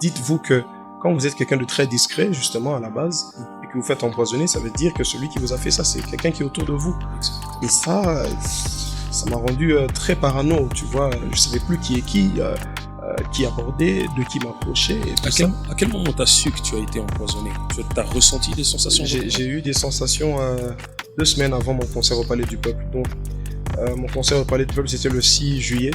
dites-vous que quand vous êtes quelqu'un de très discret, justement, à la base, et que vous faites empoisonner, ça veut dire que celui qui vous a fait ça, c'est quelqu'un qui est autour de vous. Et ça m'a rendu très parano, tu vois. Je savais plus qui est qui aborder, de qui m'approcher. À quel moment t'as su que tu as été empoisonné? T'as ressenti des sensations? J'ai eu des sensations 2 semaines avant mon concert au Palais du Peuple. Donc, mon concert au Palais du Peuple, c'était le 6 juillet.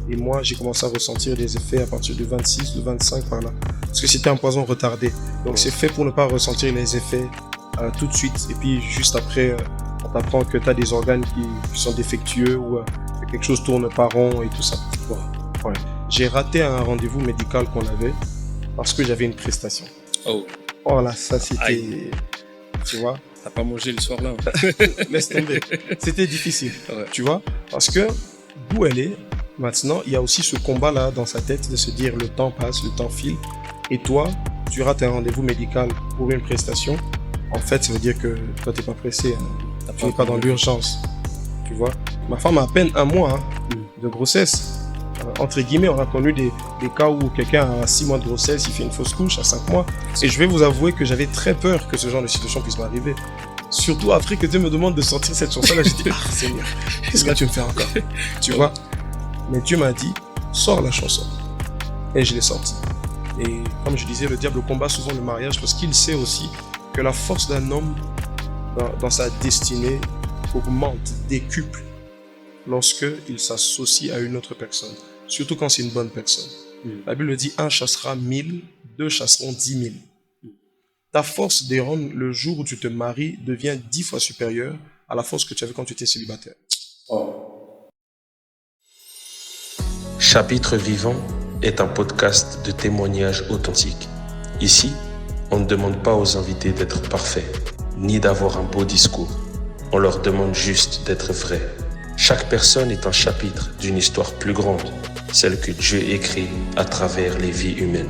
Et moi, j'ai commencé à ressentir des effets à partir du 26, du 25 par là. Parce que c'était un poison retardé. Donc, c'est fait pour ne pas ressentir les effets tout de suite. Et puis, juste après, on t'apprend que tu as des organes qui sont défectueux ou que quelque chose tourne pas rond et tout ça. Ouais. J'ai raté un rendez-vous médical qu'on avait parce que j'avais une prestation. Oh là, ça c'était... Aïe. Tu vois? T'as pas mangé le soir là? Laisse tomber. C'était difficile, tu vois? Parce que d'où elle est, maintenant, il y a aussi ce combat-là dans sa tête de se dire le temps passe, le temps file. Et toi, tu rates un rendez-vous médical pour une prestation. En fait, ça veut dire que toi, t'es pas pressé. Hein. Tu n'es pas dans l'urgence. Tu vois? Ma femme a à peine 1 mois de grossesse. Entre guillemets, on a connu des cas où quelqu'un a 6 mois de grossesse, il fait une fausse couche à 5 mois. Et je vais vous avouer que j'avais très peur que ce genre de situation puisse m'arriver. Surtout après que Dieu me demande de sortir cette chanson-là, je dis, ah Seigneur, qu'est-ce que tu me fais encore? Tu vois? Mais Dieu m'a dit, sors la chanson. Et je l'ai sortie. Et comme je disais, le diable combat souvent le mariage parce qu'il sait aussi que la force d'un homme dans sa destinée augmente, décuple lorsque il s'associe à une autre personne. Surtout quand c'est une bonne personne. La Bible dit, 1 chassera 1000, 2 chasseront 10 000. Ta force d'Aaron, le jour où tu te maries, devient 10 fois supérieure à la force que tu avais quand tu étais célibataire. Chapitre Vivant est un podcast de témoignages authentiques. Ici, on ne demande pas aux invités d'être parfaits, ni d'avoir un beau discours. On leur demande juste d'être vrais. Chaque personne est un chapitre d'une histoire plus grande, celle que Dieu écrit à travers les vies humaines.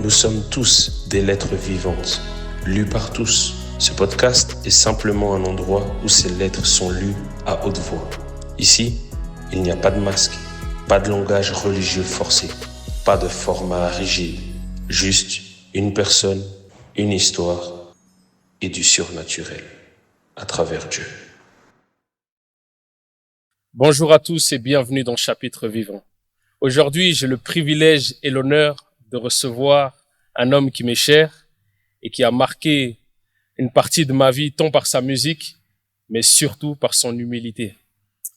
Nous sommes tous des lettres vivantes, lues par tous. Ce podcast est simplement un endroit où ces lettres sont lues à haute voix. Ici, il n'y a pas de masque, pas de langage religieux forcé, pas de format rigide, juste une personne, une histoire et du surnaturel à travers Dieu. Bonjour à tous et bienvenue dans Chapitre Vivant. Aujourd'hui, j'ai le privilège et l'honneur de recevoir un homme qui m'est cher et qui a marqué une partie de ma vie tant par sa musique, mais surtout par son humilité.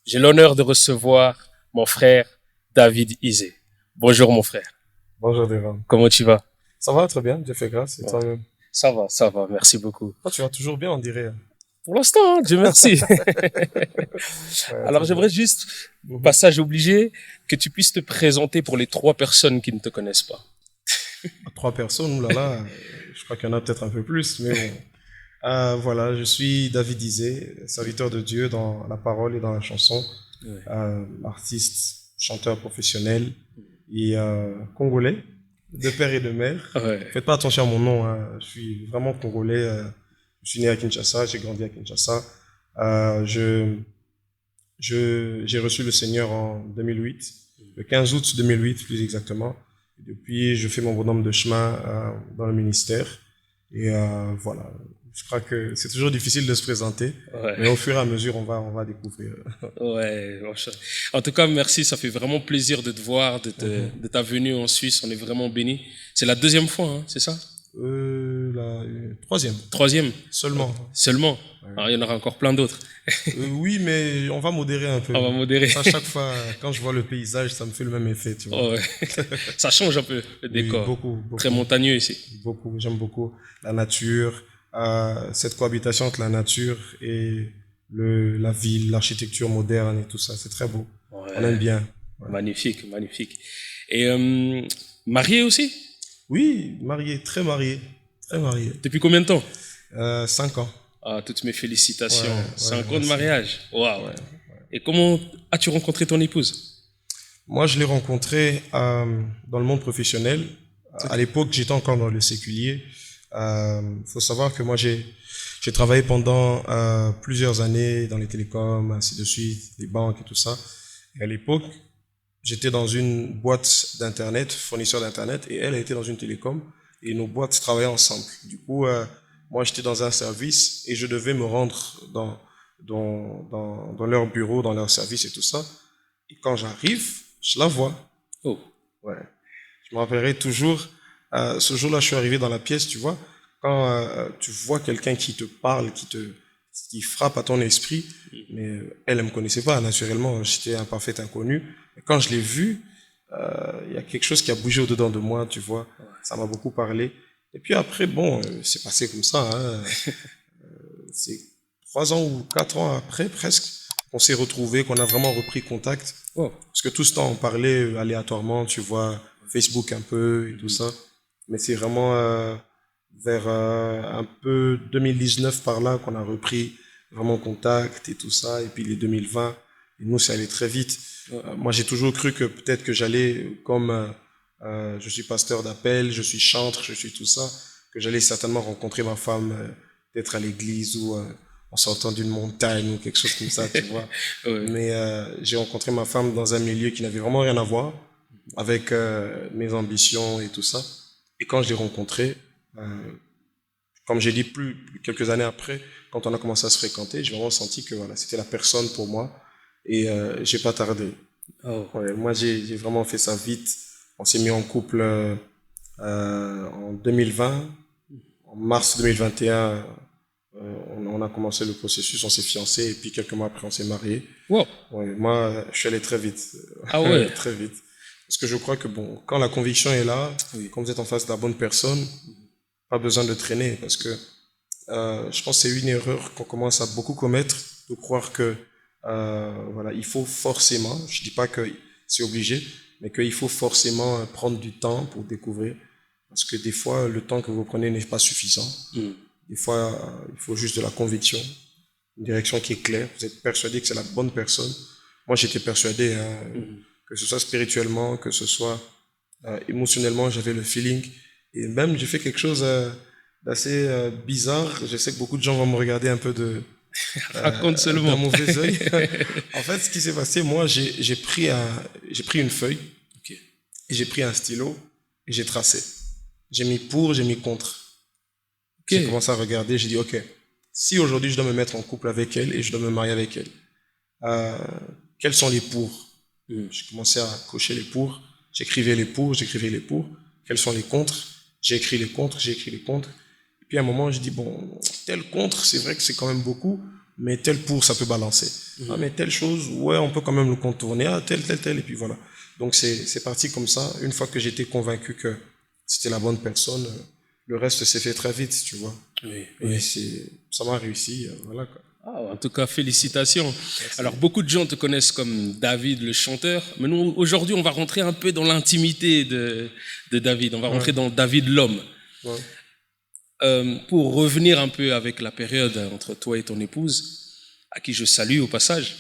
J'ai l'honneur de recevoir mon frère David Isé. Bonjour mon frère. Bonjour Devon. Comment tu vas? Ça va très bien, Dieu fait grâce. Et toi-même? Ça va, merci beaucoup. Oh, tu vas toujours bien, on dirait. Pour l'instant, hein, Dieu merci. Alors j'aimerais juste, passage obligé, que tu puisses te présenter pour les 3 personnes qui ne te connaissent pas. 3 personnes, oulala, je crois qu'il y en a peut-être un peu plus, mais bon. Voilà, je suis David Isé, serviteur de Dieu dans la parole et dans la chanson, artiste, chanteur professionnel et congolais, de père et de mère. Faites pas attention à mon nom, hein. Je suis vraiment congolais. Je suis né à Kinshasa, j'ai grandi à Kinshasa. J'ai reçu le Seigneur en 2008, le 15 août 2008 plus exactement. Et depuis, je fais mon bonhomme de chemin dans le ministère. Et voilà, je crois que c'est toujours difficile de se présenter, mais au fur et à mesure, on va découvrir. En tout cas, merci, ça fait vraiment plaisir de te voir, de ta venue en Suisse, on est vraiment bénis. C'est la 2e fois, hein, c'est ça? La 3e. 3e? Seulement. Seulement? Alors, il y en aura encore plein d'autres. Oui, mais on va modérer un peu. On va modérer. À chaque fois, quand je vois le paysage, ça me fait le même effet, tu vois. Ça change un peu le décor. Oui, beaucoup. Très montagneux ici. Beaucoup, j'aime beaucoup la nature, cette cohabitation entre la nature et la ville, l'architecture moderne et tout ça, c'est très beau. On aime bien. Magnifique. Et marié aussi? Oui, très marié. Depuis combien de temps? 5 ans. Ah, toutes mes félicitations. 5 ans de mariage. Waouh. Et comment as-tu rencontré ton épouse? Moi, je l'ai rencontrée dans le monde professionnel. À l'époque, j'étais encore dans le séculier. Faut savoir que moi, j'ai travaillé pendant plusieurs années dans les télécoms, ainsi de suite, les banques et tout ça. Et à l'époque, j'étais dans une boîte d'internet, fournisseur d'internet, et elle était dans une télécom, et nos boîtes travaillaient ensemble. Du coup, moi j'étais dans un service et je devais me rendre dans leur bureau, dans leur service et tout ça. Et quand j'arrive, je la vois. Oh. Ouais. Je me rappellerai toujours, ce jour-là, je suis arrivé dans la pièce, tu vois, quand tu vois quelqu'un qui te parle, qui frappe à ton esprit, mais elle me connaissait pas, naturellement, j'étais un parfait inconnu. Et quand je l'ai vue, il y a quelque chose qui a bougé au-dedans de moi, tu vois, ça m'a beaucoup parlé. Et puis après, bon, c'est passé comme ça, hein. C'est 3 ans ou 4 ans après, presque, qu'on s'est retrouvés, qu'on a vraiment repris contact. Oh. Parce que tout ce temps, on parlait aléatoirement, tu vois, Facebook un peu et tout ça. Mais c'est vraiment vers un peu 2019 par là qu'on a repris vraiment contact et tout ça. Et puis les 2020, et nous, ça allait très vite. Moi, j'ai toujours cru que peut-être que j'allais, comme je suis pasteur d'appel, je suis chantre, je suis tout ça, que j'allais certainement rencontrer ma femme peut-être à l'église ou en sortant d'une montagne ou quelque chose comme ça, tu vois. Ouais. Mais j'ai rencontré ma femme dans un milieu qui n'avait vraiment rien à voir avec mes ambitions et tout ça. Et quand je l'ai rencontrée, comme j'ai dit quelques années après, quand on a commencé à se fréquenter, j'ai vraiment senti que voilà, c'était la personne pour moi. Et j'ai pas tardé. Oh. Ouais, moi, j'ai vraiment fait ça vite. On s'est mis en couple en 2020. En mars 2021, on a commencé le processus, on s'est fiancés et puis quelques mois après, on s'est mariés. Wow. Ouais, moi, je suis allé très vite. Ah ouais. Très vite. Parce que je crois que bon, quand la conviction est là, quand vous êtes en face de la bonne personne, pas besoin de traîner. Parce que je pense que c'est une erreur qu'on commence à beaucoup commettre, de croire que voilà, il faut forcément, je dis pas que c'est obligé, mais qu'il faut forcément prendre du temps pour découvrir. Parce que des fois, le temps que vous prenez n'est pas suffisant. Des fois, il faut juste de la conviction, une direction qui est claire. Vous êtes persuadé que c'est la bonne personne. Moi, j'étais persuadé, que ce soit spirituellement, que ce soit émotionnellement, j'avais le feeling. Et même, j'ai fait quelque chose d'assez bizarre. Je sais que beaucoup de gens vont me regarder un peu Raconte seulement. d'un mauvais œil. En fait, ce qui s'est passé, moi, j'ai pris une feuille, Okay. et j'ai pris un stylo et j'ai tracé. J'ai mis pour, j'ai mis contre. Okay. J'ai commencé à regarder, j'ai dit, ok, si aujourd'hui je dois me mettre en couple avec elle et je dois me marier avec elle, quels sont les pour? J'ai commencé à cocher les pour, j'écrivais les pour, quels sont les contre? J'ai écrit les contre. Et puis à un moment, je dis, bon, tel contre, c'est vrai que c'est quand même beaucoup, mais tel pour, ça peut balancer. Ah, mais telle chose, ouais, on peut quand même le contourner, ah, tel, et puis voilà. Donc c'est parti comme ça. Une fois que j'étais convaincu que c'était la bonne personne, le reste s'est fait très vite, tu vois. Oui. Et ça m'a réussi, voilà quoi. Ah, en tout cas, félicitations. Merci. Alors, beaucoup de gens te connaissent comme David, le chanteur. Mais nous, aujourd'hui, on va rentrer un peu dans l'intimité de David. On va rentrer dans David l'homme. Pour revenir un peu avec la période entre toi et ton épouse, à qui je salue au passage,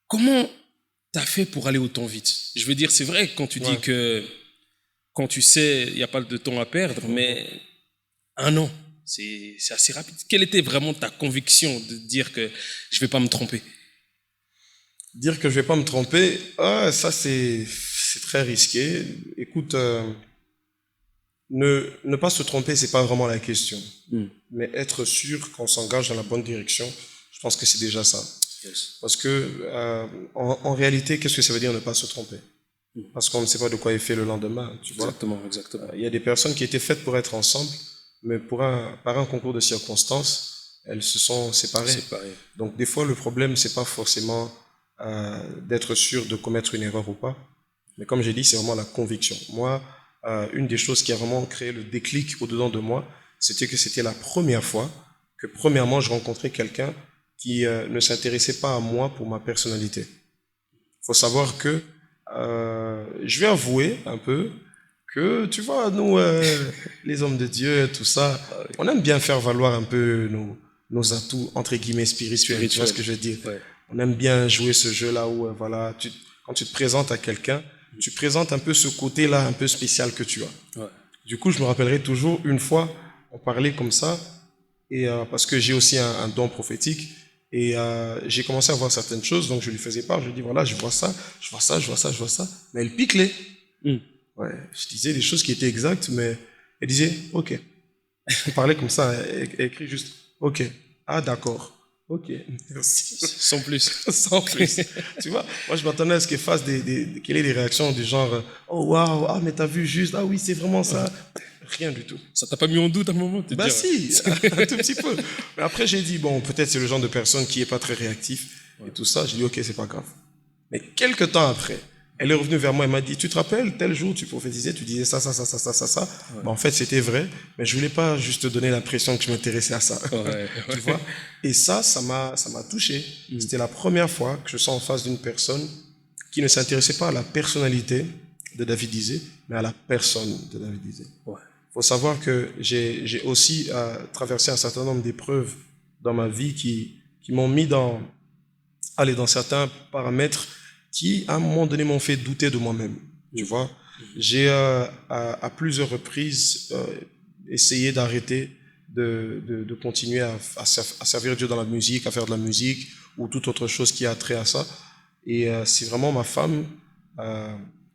comment tu as fait pour aller autant vite? Je veux dire, c'est vrai quand tu dis que quand tu sais, il n'y a pas de temps à perdre, mais 1 an. C'est assez rapide. Quelle était vraiment ta conviction de dire que je ne vais pas me tromper? Dire que je ne vais pas me tromper, ça c'est très risqué. Écoute, ne pas se tromper, c'est pas vraiment la question. Mais être sûr qu'on s'engage dans la bonne direction, je pense que c'est déjà ça. Yes. Parce que en réalité, qu'est-ce que ça veut dire ne pas se tromper? Parce qu'on ne sait pas de quoi est fait le lendemain. Tu vois? Exactement. Il y a des personnes qui étaient faites pour être ensemble, mais par un concours de circonstances, elles se sont séparées. Donc des fois, le problème, c'est pas forcément d'être sûr de commettre une erreur ou pas, mais comme j'ai dit, c'est vraiment la conviction. Moi, une des choses qui a vraiment créé le déclic au-dedans de moi, c'était que c'était la première fois que, premièrement, je rencontrais quelqu'un qui ne s'intéressait pas à moi pour ma personnalité. Il faut savoir que, je vais avouer un peu, que, tu vois, nous, les hommes de Dieu, tout ça, on aime bien faire valoir un peu nos atouts, entre guillemets, spirituels. Tu vois ce que je veux dire? On aime bien jouer ce jeu-là où, voilà, quand tu te présentes à quelqu'un, tu présentes un peu ce côté-là un peu spécial que tu as. Du coup, je me rappellerai toujours, une fois, on parlait comme ça, et parce que j'ai aussi un don prophétique, Et j'ai commencé à voir certaines choses, donc je lui faisais part. Je lui dis voilà, je vois ça. Mais elle piclait. Ouais, je disais des choses qui étaient exactes, mais elle disait ok. Elle parlait comme ça, elle écrit juste ok. Ah d'accord. Ok, merci. Sans plus. Sans plus. Tu vois, moi je m'attendais à ce qu'elle fasse qu'elle ait des réactions du genre oh waouh, ah mais t'as vu juste, ah oui c'est vraiment ça. Rien du tout. Ça t'a pas mis en doute à un moment? Bah si, un tout petit peu. Mais après j'ai dit bon peut-être c'est le genre de personne qui est pas très réactif et tout ça. J'ai dit ok c'est pas grave. Mais quelques temps après, elle est revenue vers moi et m'a dit tu te rappelles tel jour tu prophétisais, tu disais ça. Ouais. Bah, en fait c'était vrai, mais je voulais pas juste te donner l'impression que je m'intéressais à ça. Ouais. Tu vois. Et ça m'a touché. C'était la première fois que je sens en face d'une personne qui ne s'intéressait pas à la personnalité de David Isé, mais à la personne de David Isé. Ouais. Faut savoir que j'ai aussi traversé un certain nombre d'épreuves dans ma vie qui m'ont mis dans certains paramètres qui, à un moment donné, m'ont fait douter de moi-même. Tu vois, j'ai à plusieurs reprises essayé d'arrêter de continuer à servir Dieu dans la musique, à faire de la musique ou toute autre chose qui a trait à ça. Et c'est vraiment ma femme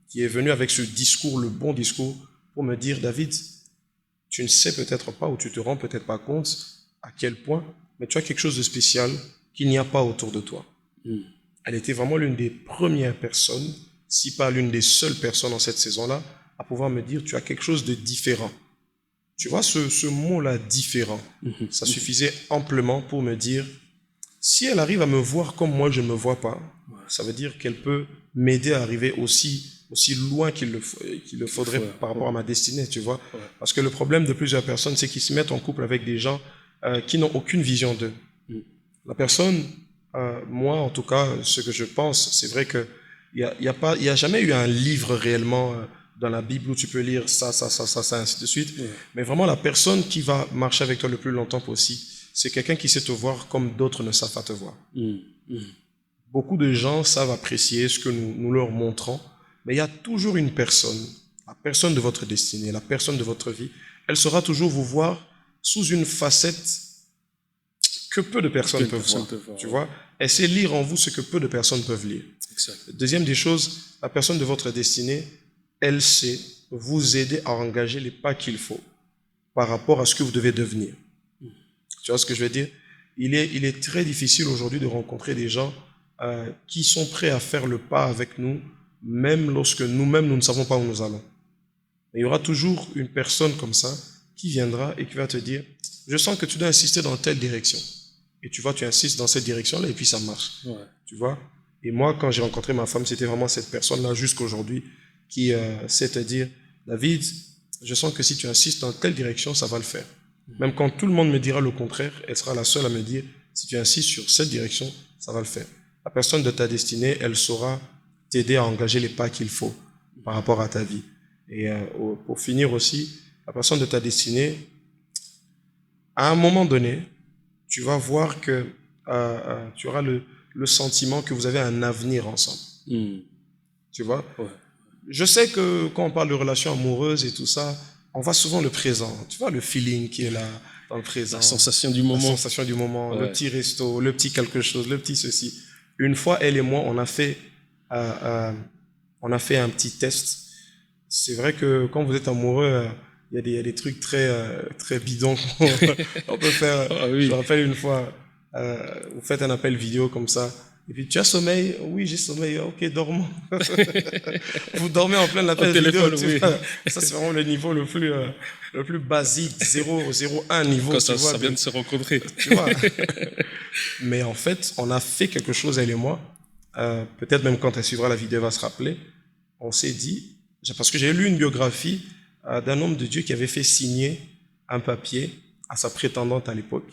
qui est venue avec ce discours, le bon discours, pour me dire David, tu ne sais peut-être pas ou tu te rends peut-être pas compte à quel point, mais tu as quelque chose de spécial qu'il n'y a pas autour de toi. Elle était vraiment l'une des premières personnes, si pas l'une des seules personnes en cette saison-là, à pouvoir me dire tu as quelque chose de différent. Tu vois, ce mot-là, différent, ça suffisait amplement pour me dire si elle arrive à me voir comme moi je ne me vois pas, ça veut dire qu'elle peut m'aider à arriver aussi loin qu'il le faudrait par rapport à ma destinée, tu vois. Parce que le problème de plusieurs personnes, c'est qu'ils se mettent en couple avec des gens qui n'ont aucune vision d'eux. La personne, moi en tout cas, ce que je pense, c'est vrai qu'il n'y a jamais eu un livre réellement dans la Bible où tu peux lire ça, ainsi de suite. Mais vraiment, la personne qui va marcher avec toi le plus longtemps possible, c'est quelqu'un qui sait te voir comme d'autres ne savent pas te voir. Beaucoup de gens savent apprécier ce que nous leur montrons, mais il y a toujours une personne, la personne de votre destinée, la personne de votre vie, elle saura toujours vous voir sous une facette que peu de personnes peuvent voir. Tu vois, elle sait lire en vous ce que peu de personnes peuvent lire. Exact. Deuxième des choses, la personne de votre destinée, elle sait vous aider à engager les pas qu'il faut par rapport à ce que vous devez devenir. Tu vois ce que je veux dire? Il est très difficile aujourd'hui de rencontrer des gens qui sont prêts à faire le pas avec nous, même lorsque nous-mêmes, nous ne savons pas où nous allons. Et il y aura toujours une personne comme ça qui viendra et qui va te dire « Je sens que tu dois insister dans telle direction. » Et tu vois, tu insistes dans cette direction-là et puis ça marche. Tu vois? Et moi, quand j'ai rencontré ma femme, c'était vraiment cette personne-là jusqu'à aujourd'hui qui sait te dire « David, je sens que si tu insistes dans telle direction, ça va le faire. » Même quand tout le monde me dira le contraire, elle sera la seule à me dire « Si tu insistes sur cette direction, ça va le faire. » La personne de ta destinée, elle saura t'aider à engager les pas qu'il faut par rapport à ta vie. Et pour finir aussi, la personne de ta destinée, à un moment donné, tu vas voir que tu auras le sentiment que vous avez un avenir ensemble. Tu vois? Je sais que quand on parle de relations amoureuses et tout ça, on voit souvent le présent. Tu vois, le feeling qui est là, dans le présent. La sensation du moment. La sensation du moment, le petit resto, le petit quelque chose, le petit ceci. Une fois, elle et moi, on a fait un petit test. C'est vrai que quand vous êtes amoureux, il y a des trucs très bidons qu'on peut faire. Je me rappelle une fois, vous faites un appel vidéo comme ça. Et puis, tu as sommeil? Oui, j'ai sommeil. Ok, dormons. Vous dormez en plein appel vidéo. Ça, c'est vraiment le niveau le plus basique, 0,1 niveau. Quand tu vois, ça vient de se rencontrer. Tu vois. Mais en fait, on a fait quelque chose, elle et moi. Peut-être même quand elle suivra la vidéo, elle va se rappeler. On s'est dit, parce que j'ai lu une biographie d'un homme de Dieu qui avait fait signer un papier à sa prétendante à l'époque.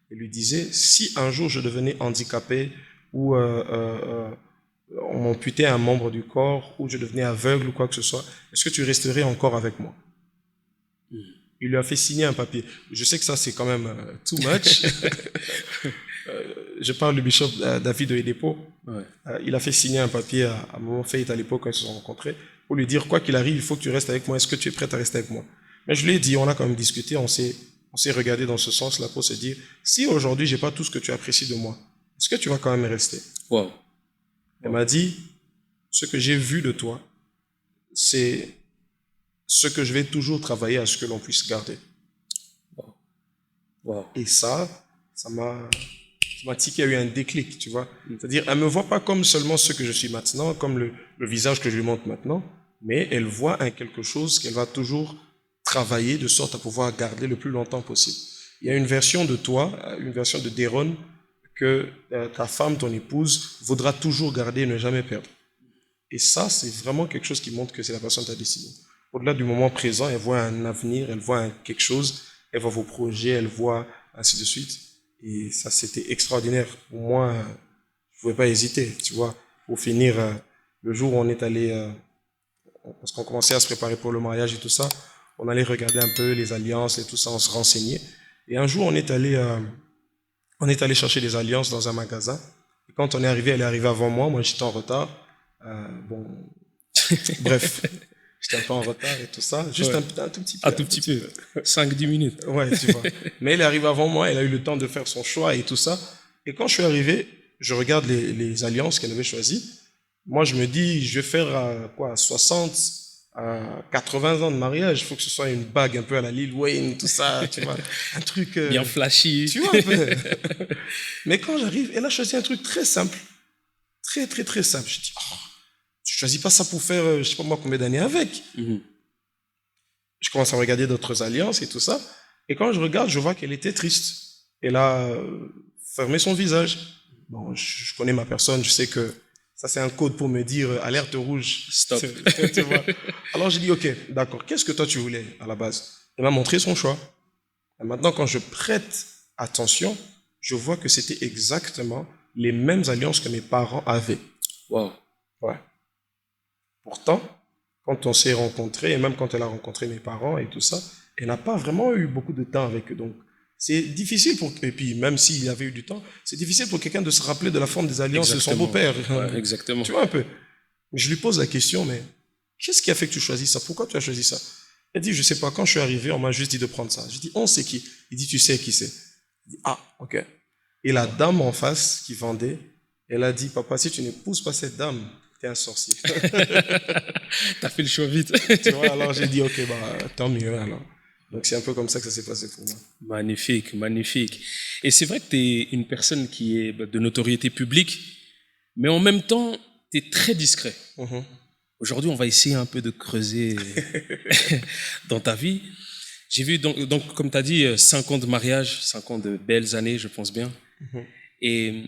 Il lui disait, si un jour je devenais handicapé, ou on m'amputait un membre du corps, ou je devenais aveugle ou quoi que ce soit, est-ce que tu resterais encore avec moi? Il lui a fait signer un papier. Je sais que ça, c'est quand même too much. Je parle du bishop David Oyedepo. Il a fait signer un papier à Maman Faith à l'époque quand ils se sont rencontrés, pour lui dire, quoi qu'il arrive, il faut que tu restes avec moi. Est-ce que tu es prête à rester avec moi? Mais je lui ai dit, on a quand même discuté, on s'est regardé dans ce sens-là pour se dire, si aujourd'hui, j'ai pas tout ce que tu apprécies de moi, est-ce que tu vas quand même rester? Wow. Elle m'a dit, ce que j'ai vu de toi, c'est ce que je vais toujours travailler à ce que l'on puisse garder. Wow. Wow. Et ça m'a dit qu'il y a eu un déclic, tu vois. C'est-à-dire, elle me voit pas comme seulement ce que je suis maintenant, comme le visage que je lui montre maintenant, mais elle voit un quelque chose qu'elle va toujours travailler de sorte à pouvoir garder le plus longtemps possible. Il y a une version de toi, une version de Deron, que ta femme, ton épouse, voudra toujours garder et ne jamais perdre. Et ça, c'est vraiment quelque chose qui montre que c'est la personne de ta destinée. Au-delà du moment présent, elle voit un avenir, elle voit quelque chose, elle voit vos projets, elle voit ainsi de suite. Et ça, c'était extraordinaire. Pour moi, je ne pouvais pas hésiter, tu vois. Pour finir, le jour où on est allé, parce qu'on commençait à se préparer pour le mariage et tout ça, on allait regarder un peu les alliances et tout ça, on se renseignait. Et un jour, on est allé chercher des alliances dans un magasin. Et quand on est arrivé, elle est arrivée avant moi. Moi, j'étais en retard. Bref, j'étais un peu en retard et tout ça. Juste un tout petit peu. Un tout petit peu. 5-10 minutes. Ouais, tu vois. Mais elle est arrivée avant moi. Elle a eu le temps de faire son choix et tout ça. Et quand je suis arrivé, je regarde les alliances qu'elle avait choisies. Moi, je me dis, je vais faire 60 à 80 ans de mariage. Il faut que ce soit une bague un peu à la Lil Wayne, tout ça, tu vois. Un truc... bien flashy. Tu vois un peu. Mais quand j'arrive, elle a choisi un truc très simple. Très, très, très simple. Je dis, tu choisis pas ça pour faire, je sais pas moi combien d'années avec. Je commence à regarder d'autres alliances et tout ça. Et quand je regarde, je vois qu'elle était triste. Elle a fermé son visage. Bon, je connais ma personne, je sais que ça c'est un code pour me dire alerte rouge. Stop. Tu vois. Alors j'ai dit, ok, d'accord, qu'est-ce que toi tu voulais à la base? Elle m'a montré son choix. Et maintenant, quand je prête attention, je vois que c'était exactement les mêmes alliances que mes parents avaient. Wow. Ouais. Pourtant, quand on s'est rencontrés, et même quand elle a rencontré mes parents et tout ça, elle n'a pas vraiment eu beaucoup de temps avec eux. Donc, c'est difficile pour... Et puis, même s'il y avait eu du temps, c'est difficile pour quelqu'un de se rappeler de la forme des alliances de son beau-père. Ouais, exactement. Tu vois un peu. Je lui pose la question, mais qu'est-ce qui a fait que tu choisis ça? Pourquoi tu as choisi ça? Elle dit, je sais pas, quand je suis arrivé, on m'a juste dit de prendre ça. Je dis, on sait qui? Il dit, tu sais qui c'est? Je dis, ah, ok. Et la dame en face qui vendait, elle a dit, papa, si tu n'épouses pas cette dame, t'es un sorcier. T'as fait le choix vite. Tu vois, alors j'ai dit, ok, tant mieux alors. Donc c'est un peu comme ça que ça s'est passé pour moi. Magnifique, magnifique. Et c'est vrai que tu es une personne qui est de notoriété publique, mais en même temps, tu es très discret. Aujourd'hui, on va essayer un peu de creuser dans ta vie. J'ai vu, donc comme tu as dit, 5 ans de mariage, 5 ans de belles années, je pense bien. Et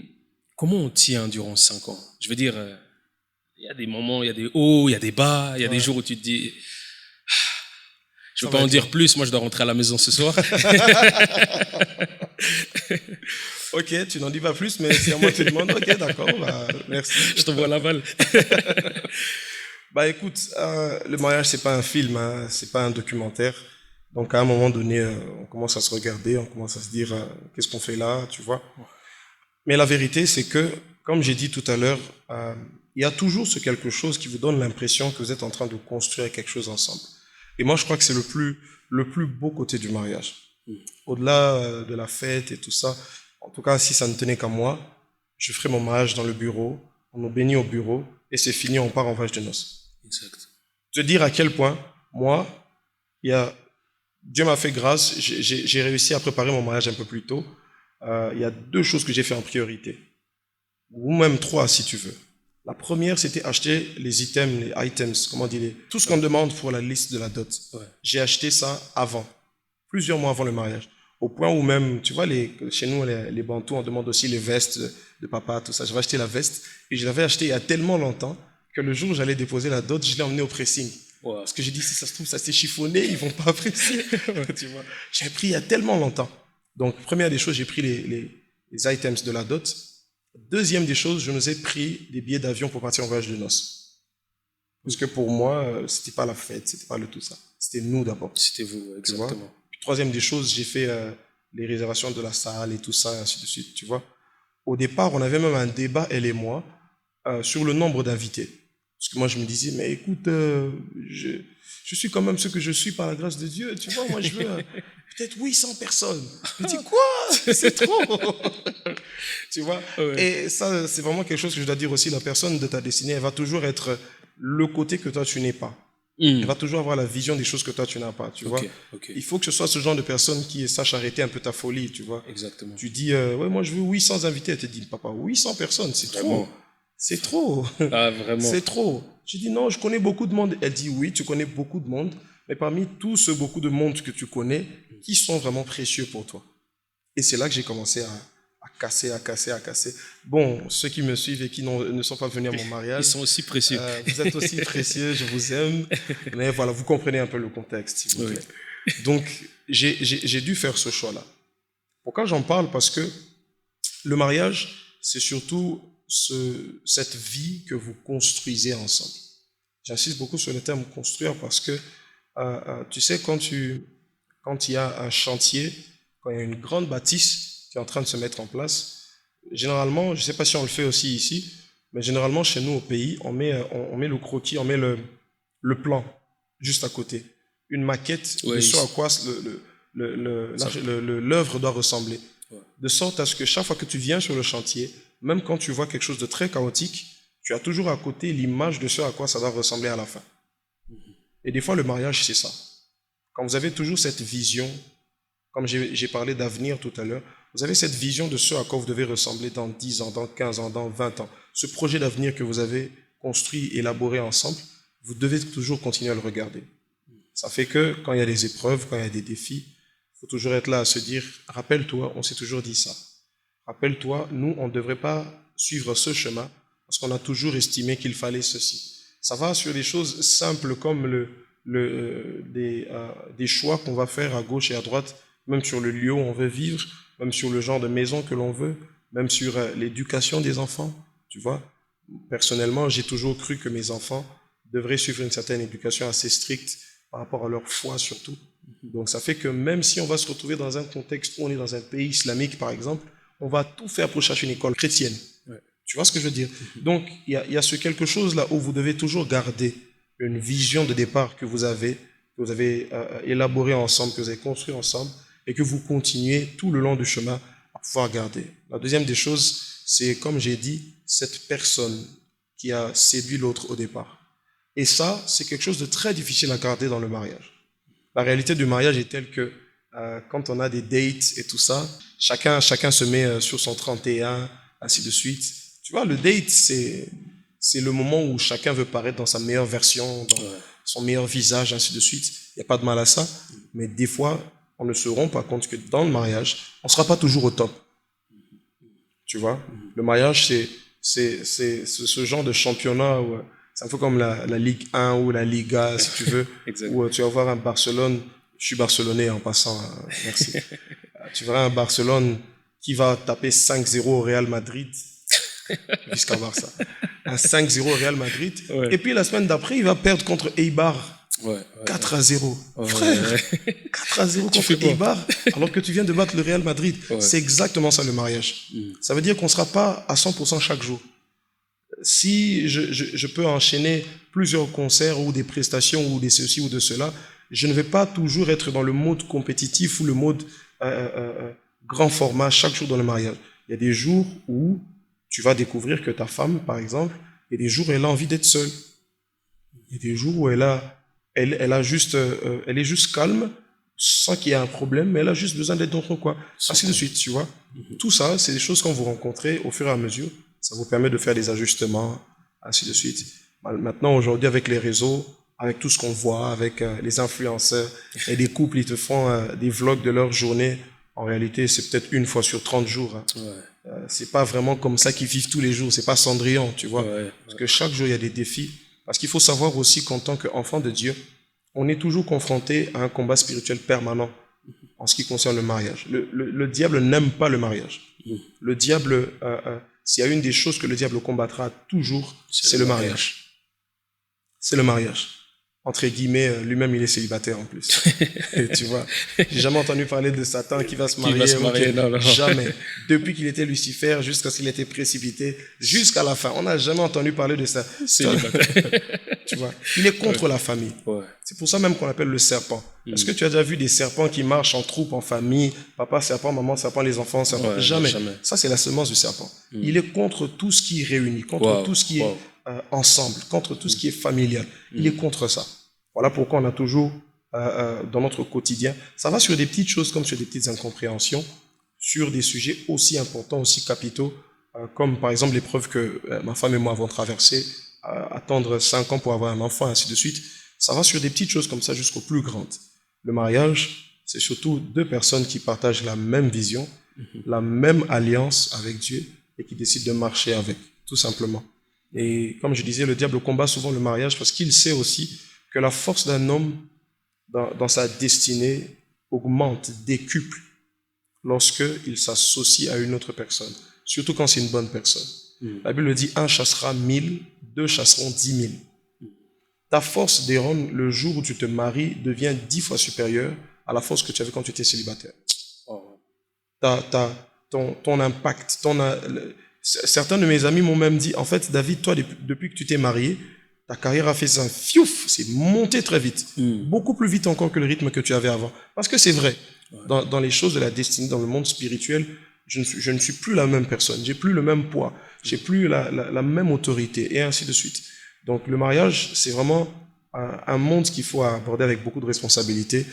comment on tient durant 5 ans? Je veux dire, il y a des moments, il y a des hauts, il y a des bas, il y a des jours où tu te dis... Je ne veux pas en dire plus, moi je dois rentrer à la maison ce soir. Ok, tu n'en dis pas plus, mais si à moi tu demandes, ok, d'accord, merci. Je te vois la balle. Écoute, le mariage, c'est pas un film, hein, c'est pas un documentaire. Donc à un moment donné, on commence à se regarder, on commence à se dire, qu'est-ce qu'on fait là, tu vois. Mais la vérité, c'est que, comme j'ai dit tout à l'heure, il y a toujours ce quelque chose qui vous donne l'impression que vous êtes en train de construire quelque chose ensemble. Et moi, je crois que c'est le plus beau côté du mariage. Au-delà de la fête et tout ça, en tout cas, si ça ne tenait qu'à moi, je ferais mon mariage dans le bureau, on nous bénit au bureau, et c'est fini, on part en voyage de noces. Exact. Te dire à quel point, moi, Dieu m'a fait grâce, j'ai réussi à préparer mon mariage un peu plus tôt. Il y a 2 choses que j'ai fait en priorité, ou même 3 si tu veux. La première, c'était acheter les items, comment dire, tout ce qu'on demande pour la liste de la dot. Ouais. J'ai acheté ça plusieurs mois avant le mariage. Au point où même, tu vois, chez nous, les Bantous, on demande aussi les vestes de papa, tout ça. J'avais acheté la veste et je l'avais acheté il y a tellement longtemps que le jour où j'allais déposer la dot, je l'ai emmené au pressing. Wow. Parce que j'ai dit, si ça se trouve, ça s'est chiffonné, ils vont pas apprécier. Tu vois. J'ai pris il y a tellement longtemps. Donc, première des choses, j'ai pris les items de la dot. Deuxième des choses, je nous ai pris des billets d'avion pour partir en voyage de noces. Parce que pour moi, c'était pas la fête, c'était pas le tout ça. C'était nous d'abord. C'était vous, exactement. Puis, troisième des choses, j'ai fait les réservations de la salle et tout ça, et ainsi de suite, tu vois. Au départ, on avait même un débat, elle et moi, sur le nombre d'invités. Parce que moi, je me disais, mais écoute, je suis quand même ce que je suis par la grâce de Dieu, tu vois, moi, je veux... peut-être 800 personnes. Je dis quoi? C'est trop. Tu vois? Et ça, c'est vraiment quelque chose que je dois dire aussi. La personne de ta destinée, elle va toujours être le côté que toi, tu n'es pas. Elle va toujours avoir la vision des choses que toi, tu n'as pas. Tu vois? Il faut que ce soit ce genre de personne qui sache arrêter un peu ta folie. Tu vois? Exactement. Tu dis, ouais, moi, je veux 800 invités. Elle te dit, papa, 800 personnes, c'est trop. C'est trop. Ah, vraiment. C'est trop. Je dis, non, je connais beaucoup de monde. Elle dit, oui, tu connais beaucoup de monde. Mais parmi tout ce beaucoup de monde que tu connais, qui sont vraiment précieux pour toi? Et c'est là que j'ai commencé à casser. Bon, ceux qui me suivent et qui ne sont pas venus à mon mariage. Ils sont aussi précieux. Vous êtes aussi précieux, je vous aime. Mais voilà, vous comprenez un peu le contexte, s'il vous plaît. Donc, j'ai dû faire ce choix-là. Pourquoi j'en parle? Parce que le mariage, c'est surtout cette vie que vous construisez ensemble. J'insiste beaucoup sur le terme construire parce que, tu sais, quand il y a un chantier, quand il y a une grande bâtisse qui est en train de se mettre en place, généralement, je ne sais pas si on le fait aussi ici, mais généralement chez nous au pays, on met le croquis, on met le plan juste à côté. Une maquette de ce à quoi l'œuvre doit ressembler. De sorte à ce que chaque fois que tu viens sur le chantier, même quand tu vois quelque chose de très chaotique, tu as toujours à côté l'image de ce à quoi ça doit ressembler à la fin. Et des fois, le mariage, c'est ça. Quand vous avez toujours cette vision, comme j'ai parlé d'avenir tout à l'heure, vous avez cette vision de ce à quoi vous devez ressembler dans 10 ans, dans 15 ans, dans 20 ans. Ce projet d'avenir que vous avez construit, élaboré ensemble, vous devez toujours continuer à le regarder. Ça fait que quand il y a des épreuves, quand il y a des défis, il faut toujours être là à se dire, rappelle-toi, on s'est toujours dit ça. Rappelle-toi, nous, on ne devrait pas suivre ce chemin parce qu'on a toujours estimé qu'il fallait ceci. Ça va sur des choses simples comme des choix qu'on va faire à gauche et à droite, même sur le lieu où on veut vivre, même sur le genre de maison que l'on veut, même sur l'éducation des enfants, tu vois. Personnellement, j'ai toujours cru que mes enfants devraient suivre une certaine éducation assez stricte par rapport à leur foi surtout. Donc ça fait que même si on va se retrouver dans un contexte où on est dans un pays islamique par exemple, on va tout faire pour chercher une école chrétienne. Tu vois ce que je veux dire? Donc il y a ce quelque chose là où vous devez toujours garder une vision de départ que vous avez élaborée ensemble, que vous avez construit ensemble, et que vous continuez tout le long du chemin à pouvoir garder. La deuxième des choses, c'est, comme j'ai dit, cette personne qui a séduit l'autre au départ. Et ça, c'est quelque chose de très difficile à garder dans le mariage. La réalité du mariage est telle que quand on a des dates et tout ça, chacun se met sur son 31, ainsi de suite. Tu vois, le date, c'est le moment où chacun veut paraître dans sa meilleure version, dans son meilleur visage, ainsi de suite. Il n'y a pas de mal à ça. Mais des fois, on ne se rend pas compte que dans le mariage, on ne sera pas toujours au top. Tu vois, le mariage, c'est ce genre de championnat où c'est un peu comme la Ligue 1 ou la Liga, si tu veux, où tu vas voir un Barcelone, je suis barcelonais en passant, merci. Tu verras un Barcelone qui va taper 5-0 au Real Madrid, jusqu'à Barça. Un 5-0 au Real Madrid. Et puis la semaine d'après, il va perdre contre Eibar. 4-0. Frère, 4-0 contre Eibar, alors que tu viens de battre le Real Madrid. C'est exactement ça le mariage. Ça veut dire qu'on ne sera pas à 100% chaque jour. Si je peux enchaîner plusieurs concerts ou des prestations ou des ceci ou de cela, je ne vais pas toujours être dans le mode compétitif ou le mode grand format chaque jour dans le mariage. Il y a des jours où tu vas découvrir que ta femme, par exemple, il y a des jours où elle a envie d'être seule. Il y a des jours où elle est juste calme, sans qu'il y ait un problème, mais elle a juste besoin d'être dans son coin. Ainsi de suite, tu vois. Tout ça, c'est des choses quand vous rencontrez au fur et à mesure. Ça vous permet de faire des ajustements, ainsi de suite. Maintenant, aujourd'hui, avec les réseaux, avec tout ce qu'on voit, avec les influenceurs et des couples, ils te font des vlogs de leur journée. En réalité, c'est peut-être une fois sur 30 jours. C'est pas vraiment comme ça qu'ils vivent tous les jours. C'est pas Cendrillon, tu vois. Parce que chaque jour, il y a des défis. Parce qu'il faut savoir aussi qu'en tant qu'enfant de Dieu, on est toujours confronté à un combat spirituel permanent en ce qui concerne le mariage. Le diable n'aime pas le mariage. Le diable, s'il y a une des choses que le diable combattra toujours, c'est le mariage. C'est le mariage. Entre guillemets, lui-même, il est célibataire en plus. Tu vois, j'ai jamais entendu parler de Satan qui va se marier. Non. Jamais. Depuis qu'il était Lucifer, jusqu'à ce qu'il ait été précipité, jusqu'à la fin. On n'a jamais entendu parler de ça. Tu vois, il est contre la famille. C'est pour ça même qu'on l'appelle le serpent. Est-ce que tu as déjà vu des serpents qui marchent en troupe, en famille, papa serpent, maman serpent, les enfants serpent? Jamais. Ça, c'est la semence du serpent. Il est contre tout ce qui réunit, contre tout ce qui est ensemble, contre tout ce qui est familial. Il est contre ça. Voilà pourquoi on a toujours, dans notre quotidien, ça va sur des petites choses comme sur des petites incompréhensions, sur des sujets aussi importants, aussi capitaux, comme par exemple l'épreuve que ma femme et moi avons traversée, attendre 5 ans pour avoir un enfant, ainsi de suite. Ça va sur des petites choses comme ça jusqu'aux plus grandes. Le mariage, c'est surtout 2 personnes qui partagent la même vision, la même alliance avec Dieu et qui décident de marcher avec, tout simplement. Et comme je disais, le diable combat souvent le mariage parce qu'il sait aussi que la force d'un homme dans sa destinée augmente, décuple, lorsqu'il s'associe à une autre personne, surtout quand c'est une bonne personne. La Bible dit, 1 chassera 1000, 2 chasseront 10 000. Ta force d'Aaron, le jour où tu te maries, devient 10 fois supérieure à la force que tu avais quand tu étais célibataire. Ton impact, certains de mes amis m'ont même dit, en fait, David, toi, depuis que tu t'es marié, ta carrière a fait un fiouf, c'est monté très vite. Beaucoup plus vite encore que le rythme que tu avais avant. Parce que c'est vrai, dans les choses de la destinée, dans le monde spirituel, je ne suis plus la même personne, j'ai plus le même poids, j'ai plus la même autorité, et ainsi de suite. Donc le mariage, c'est vraiment un monde qu'il faut aborder avec beaucoup de responsabilité.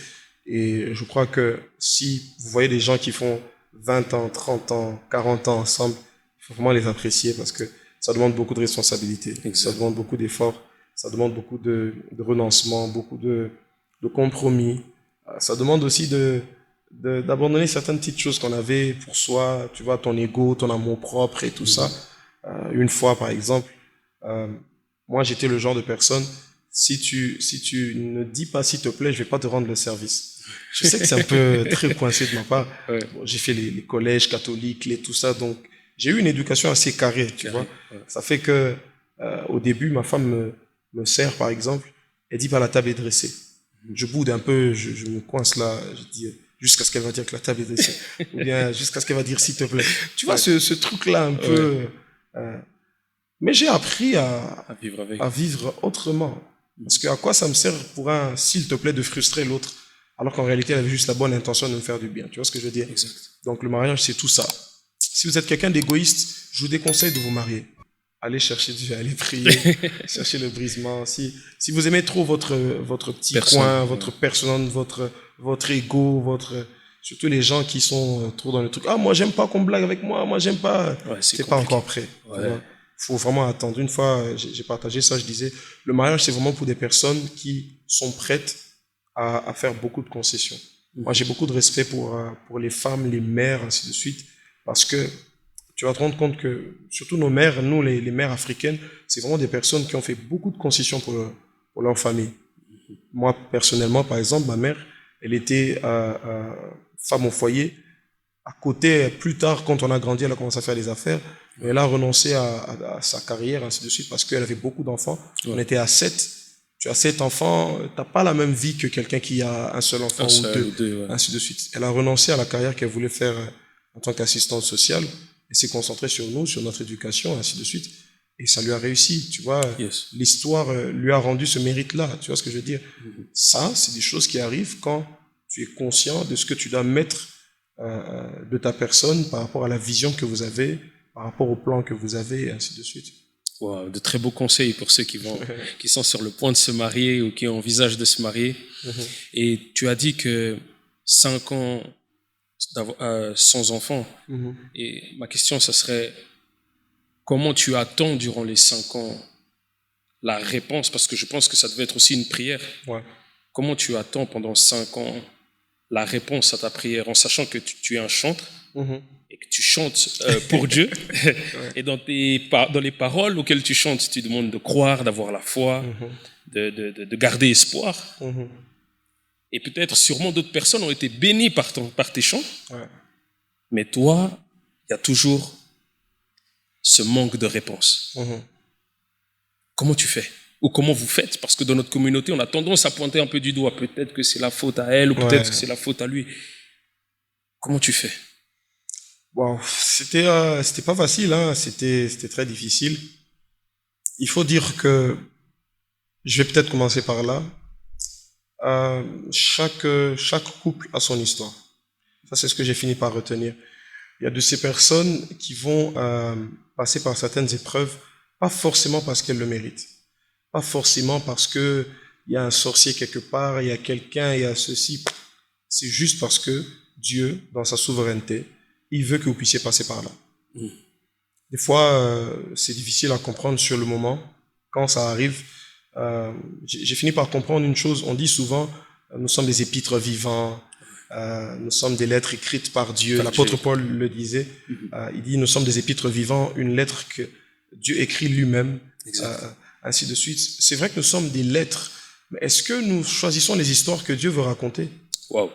Et je crois que si vous voyez des gens qui font 20 ans, 30 ans, 40 ans ensemble, il faut vraiment les apprécier parce que ça demande beaucoup de responsabilité, ça demande beaucoup d'efforts, ça demande beaucoup de renoncement, beaucoup de compromis. Ça demande aussi d'abandonner certaines petites choses qu'on avait pour soi, tu vois, ton ego, ton amour propre et tout ça. Une fois, par exemple, moi, j'étais le genre de personne, si tu ne dis pas s'il te plaît, je vais pas te rendre le service. Je sais que c'est un peu très coincé de ma part. Bon, j'ai fait les collèges catholiques, tout ça, donc j'ai eu une éducation assez carrée, tu vois. Ça fait que au début, ma femme me sert, par exemple, elle dit, bah, la table est dressée. Je boude un peu, je me coince là, je dis, jusqu'à ce qu'elle va dire que la table est dressée. Ou bien jusqu'à ce qu'elle va dire s'il te plaît. Tu vois, ce truc-là un peu... mais j'ai appris à vivre autrement. Parce que à quoi ça me sert pour un s'il te plaît de frustrer l'autre, alors qu'en réalité, elle avait juste la bonne intention de me faire du bien. Tu vois ce que je veux dire? Exact. Donc le mariage, c'est tout ça. Si vous êtes quelqu'un d'égoïste, je vous déconseille de vous marier. Allez chercher Dieu, allez prier, chercher le brisement. Si vous aimez trop votre petit coin, votre personne, votre ego, surtout les gens qui sont trop dans le truc. Ah, moi, j'aime pas qu'on blague avec moi, j'aime pas. C'est pas encore prêt. Faut vraiment attendre. Une fois, j'ai partagé ça, je disais, le mariage, c'est vraiment pour des personnes qui sont prêtes à faire beaucoup de concessions. Moi, j'ai beaucoup de respect pour les femmes, les mères, ainsi de suite, parce que tu vas te rendre compte que, surtout nos mères, nous, les mères africaines, c'est vraiment des personnes qui ont fait beaucoup de concessions pour leur famille. Moi, personnellement, par exemple, ma mère, elle était femme au foyer. À côté, plus tard, quand on a grandi, elle a commencé à faire des affaires. Elle a renoncé à sa carrière, ainsi de suite, parce qu'elle avait beaucoup d'enfants. On était à 7. Tu as 7 enfants, t'as pas la même vie que quelqu'un qui a un seul enfant ou deux, ainsi de suite. Elle a renoncé à la carrière qu'elle voulait faire en tant qu'assistante sociale. Elle s'est concentrée sur nous, sur notre éducation, ainsi de suite. Et ça lui a réussi, tu vois. L'histoire lui a rendu ce mérite-là, tu vois ce que je veux dire. Ça, c'est des choses qui arrivent quand tu es conscient de ce que tu dois mettre de ta personne par rapport à la vision que vous avez, par rapport au plan que vous avez, et ainsi de suite. Wow, de très beaux conseils pour ceux qui sont sur le point de se marier ou qui envisagent de se marier. Et tu as dit que 5 ans sans enfant. Et ma question, ça serait, comment tu attends durant les 5 ans la réponse? Parce que je pense que ça devait être aussi une prière. Comment tu attends pendant 5 ans la réponse à ta prière, en sachant que tu es un chanteur et que tu chantes pour Dieu. Et dans les paroles auxquelles tu chantes, tu demandes de croire, d'avoir la foi, de garder espoir. Et peut-être, sûrement, d'autres personnes ont été bénies par tes chants. Mais toi, il y a toujours ce manque de réponse. Comment tu fais? Ou comment vous faites? Parce que dans notre communauté, on a tendance à pointer un peu du doigt. Peut-être que c'est la faute à elle, ou peut-être que c'est la faute à lui. Comment tu fais? Wow, c'était pas facile, hein. C'était très difficile. Il faut dire que Je vais peut-être commencer par là. Chaque couple a son histoire. Ça, c'est ce que j'ai fini par retenir. Il y a de ces personnes qui vont passer par certaines épreuves, pas forcément parce qu'elles le méritent, pas forcément parce que il y a un sorcier quelque part, il y a quelqu'un, il y a ceci. C'est juste parce que Dieu, dans sa souveraineté, il veut que vous puissiez passer par là. Des fois, c'est difficile à comprendre sur le moment. Quand ça arrive, j'ai fini par comprendre une chose. On dit souvent, nous sommes des épîtres vivants, nous sommes des lettres écrites par Dieu. L'apôtre Paul le disait. Il dit, nous sommes des épîtres vivants, une lettre que Dieu écrit lui-même, ainsi de suite. C'est vrai que nous sommes des lettres, mais est-ce que nous choisissons les histoires que Dieu veut raconter? Waouh.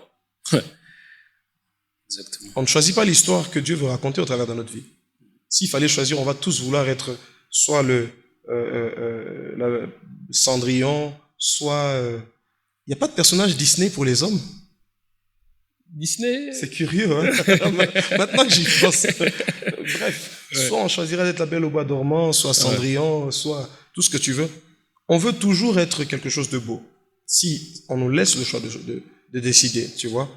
Exactement. On ne choisit pas l'histoire que Dieu veut raconter au travers de notre vie. S'il fallait choisir, on va tous vouloir être soit le Cendrillon, soit... Il n'y a pas de personnage Disney pour les hommes. Disney. C'est curieux, hein. Maintenant que j'y pense. Bref, soit on choisirait d'être la Belle au bois dormant, soit Cendrillon, soit tout ce que tu veux. On veut toujours être quelque chose de beau. Si on nous laisse le choix de décider, tu vois.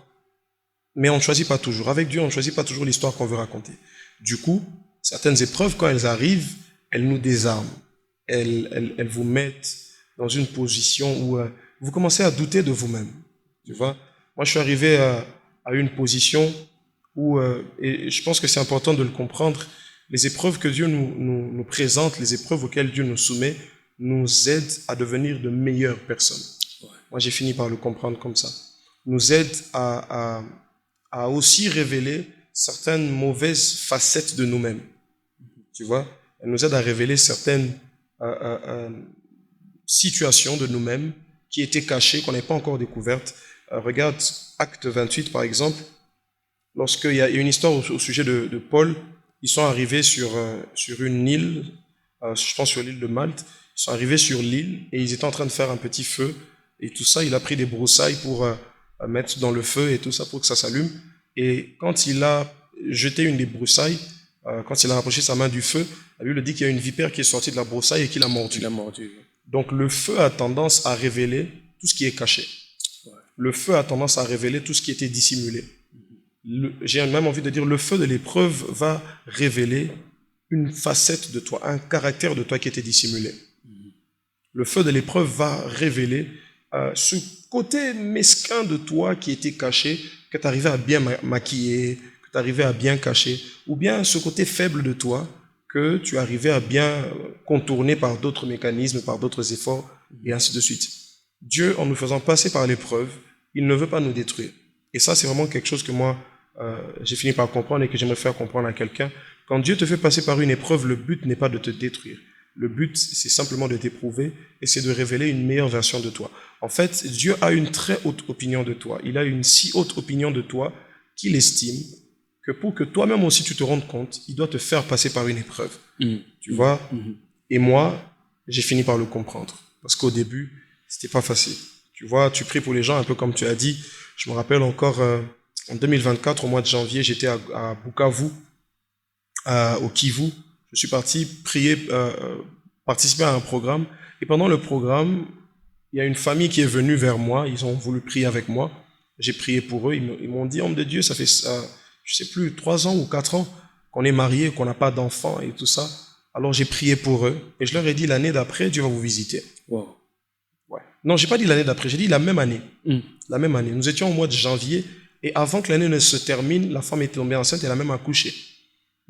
Mais on ne choisit pas toujours. Avec Dieu, on ne choisit pas toujours l'histoire qu'on veut raconter. Du coup, certaines épreuves, quand elles arrivent, elles nous désarment. Elles vous mettent dans une position où vous commencez à douter de vous-même. Tu vois. Moi, je suis arrivé à une position où, et je pense que c'est important de le comprendre, les épreuves que Dieu nous présente, les épreuves auxquelles Dieu nous soumet, nous aident à devenir de meilleures personnes. Moi, j'ai fini par le comprendre comme ça. Nous aident à aussi révéler certaines mauvaises facettes de nous-mêmes. Tu vois, elles nous aident à révéler certaines situations de nous-mêmes qui étaient cachées, qu'on n'avait pas encore découvertes. Regarde Acte 28, par exemple. Lorsqu'il y a une histoire au sujet de Paul, ils sont arrivés sur une île, je pense sur l'île de Malte. Ils sont arrivés sur l'île et ils étaient en train de faire un petit feu. Et tout ça, il a pris des broussailles pour mettre dans le feu et tout ça pour que ça s'allume. Et quand il a jeté une des broussailles, quand il a rapproché sa main du feu, la Bible dit qu'il y a une vipère qui est sortie de la broussaille et qui l'a mordu. Donc le feu a tendance à révéler tout ce qui est caché. Le feu a tendance à révéler tout ce qui était dissimulé. J'ai même envie de dire, le feu de l'épreuve va révéler une facette de toi, un caractère de toi qui était dissimulé. Le feu de l'épreuve va révéler ce côté mesquin de toi qui était caché, que tu arrivais à bien maquiller, que tu arrivais à bien cacher, ou bien ce côté faible de toi que tu arrivais à bien contourner par d'autres mécanismes, par d'autres efforts, et ainsi de suite. Dieu, en nous faisant passer par l'épreuve, il ne veut pas nous détruire. Et ça, c'est vraiment quelque chose que moi, j'ai fini par comprendre et que j'aimerais faire comprendre à quelqu'un. Quand Dieu te fait passer par une épreuve, le but n'est pas de te détruire. Le but, c'est simplement de t'éprouver et c'est de révéler une meilleure version de toi. En fait, Dieu a une très haute opinion de toi. Il a une si haute opinion de toi qu'il estime que pour que toi-même aussi tu te rendes compte, il doit te faire passer par une épreuve. Tu vois? Et moi, j'ai fini par le comprendre. Parce qu'au début, c'était pas facile. Tu vois, tu pries pour les gens, un peu comme tu as dit. Je me rappelle encore, en 2024, au mois de janvier, j'étais à Bukavu, au Kivu. Je suis parti prier, participer à un programme. Et pendant le programme, il y a une famille qui est venue vers moi. Ils ont voulu prier avec moi. J'ai prié pour eux. Ils m'ont dit, homme de Dieu, ça fait, je sais plus, 3 ans ou 4 ans qu'on est mariés, qu'on n'a pas d'enfants et tout ça. Alors j'ai prié pour eux. Et je leur ai dit, l'année d'après, Dieu va vous visiter. Wow. Ouais. Non, j'ai pas dit l'année d'après, j'ai dit la même année. La même année. Nous étions au mois de janvier. Et avant que l'année ne se termine, la femme était tombée enceinte et elle a même accouché.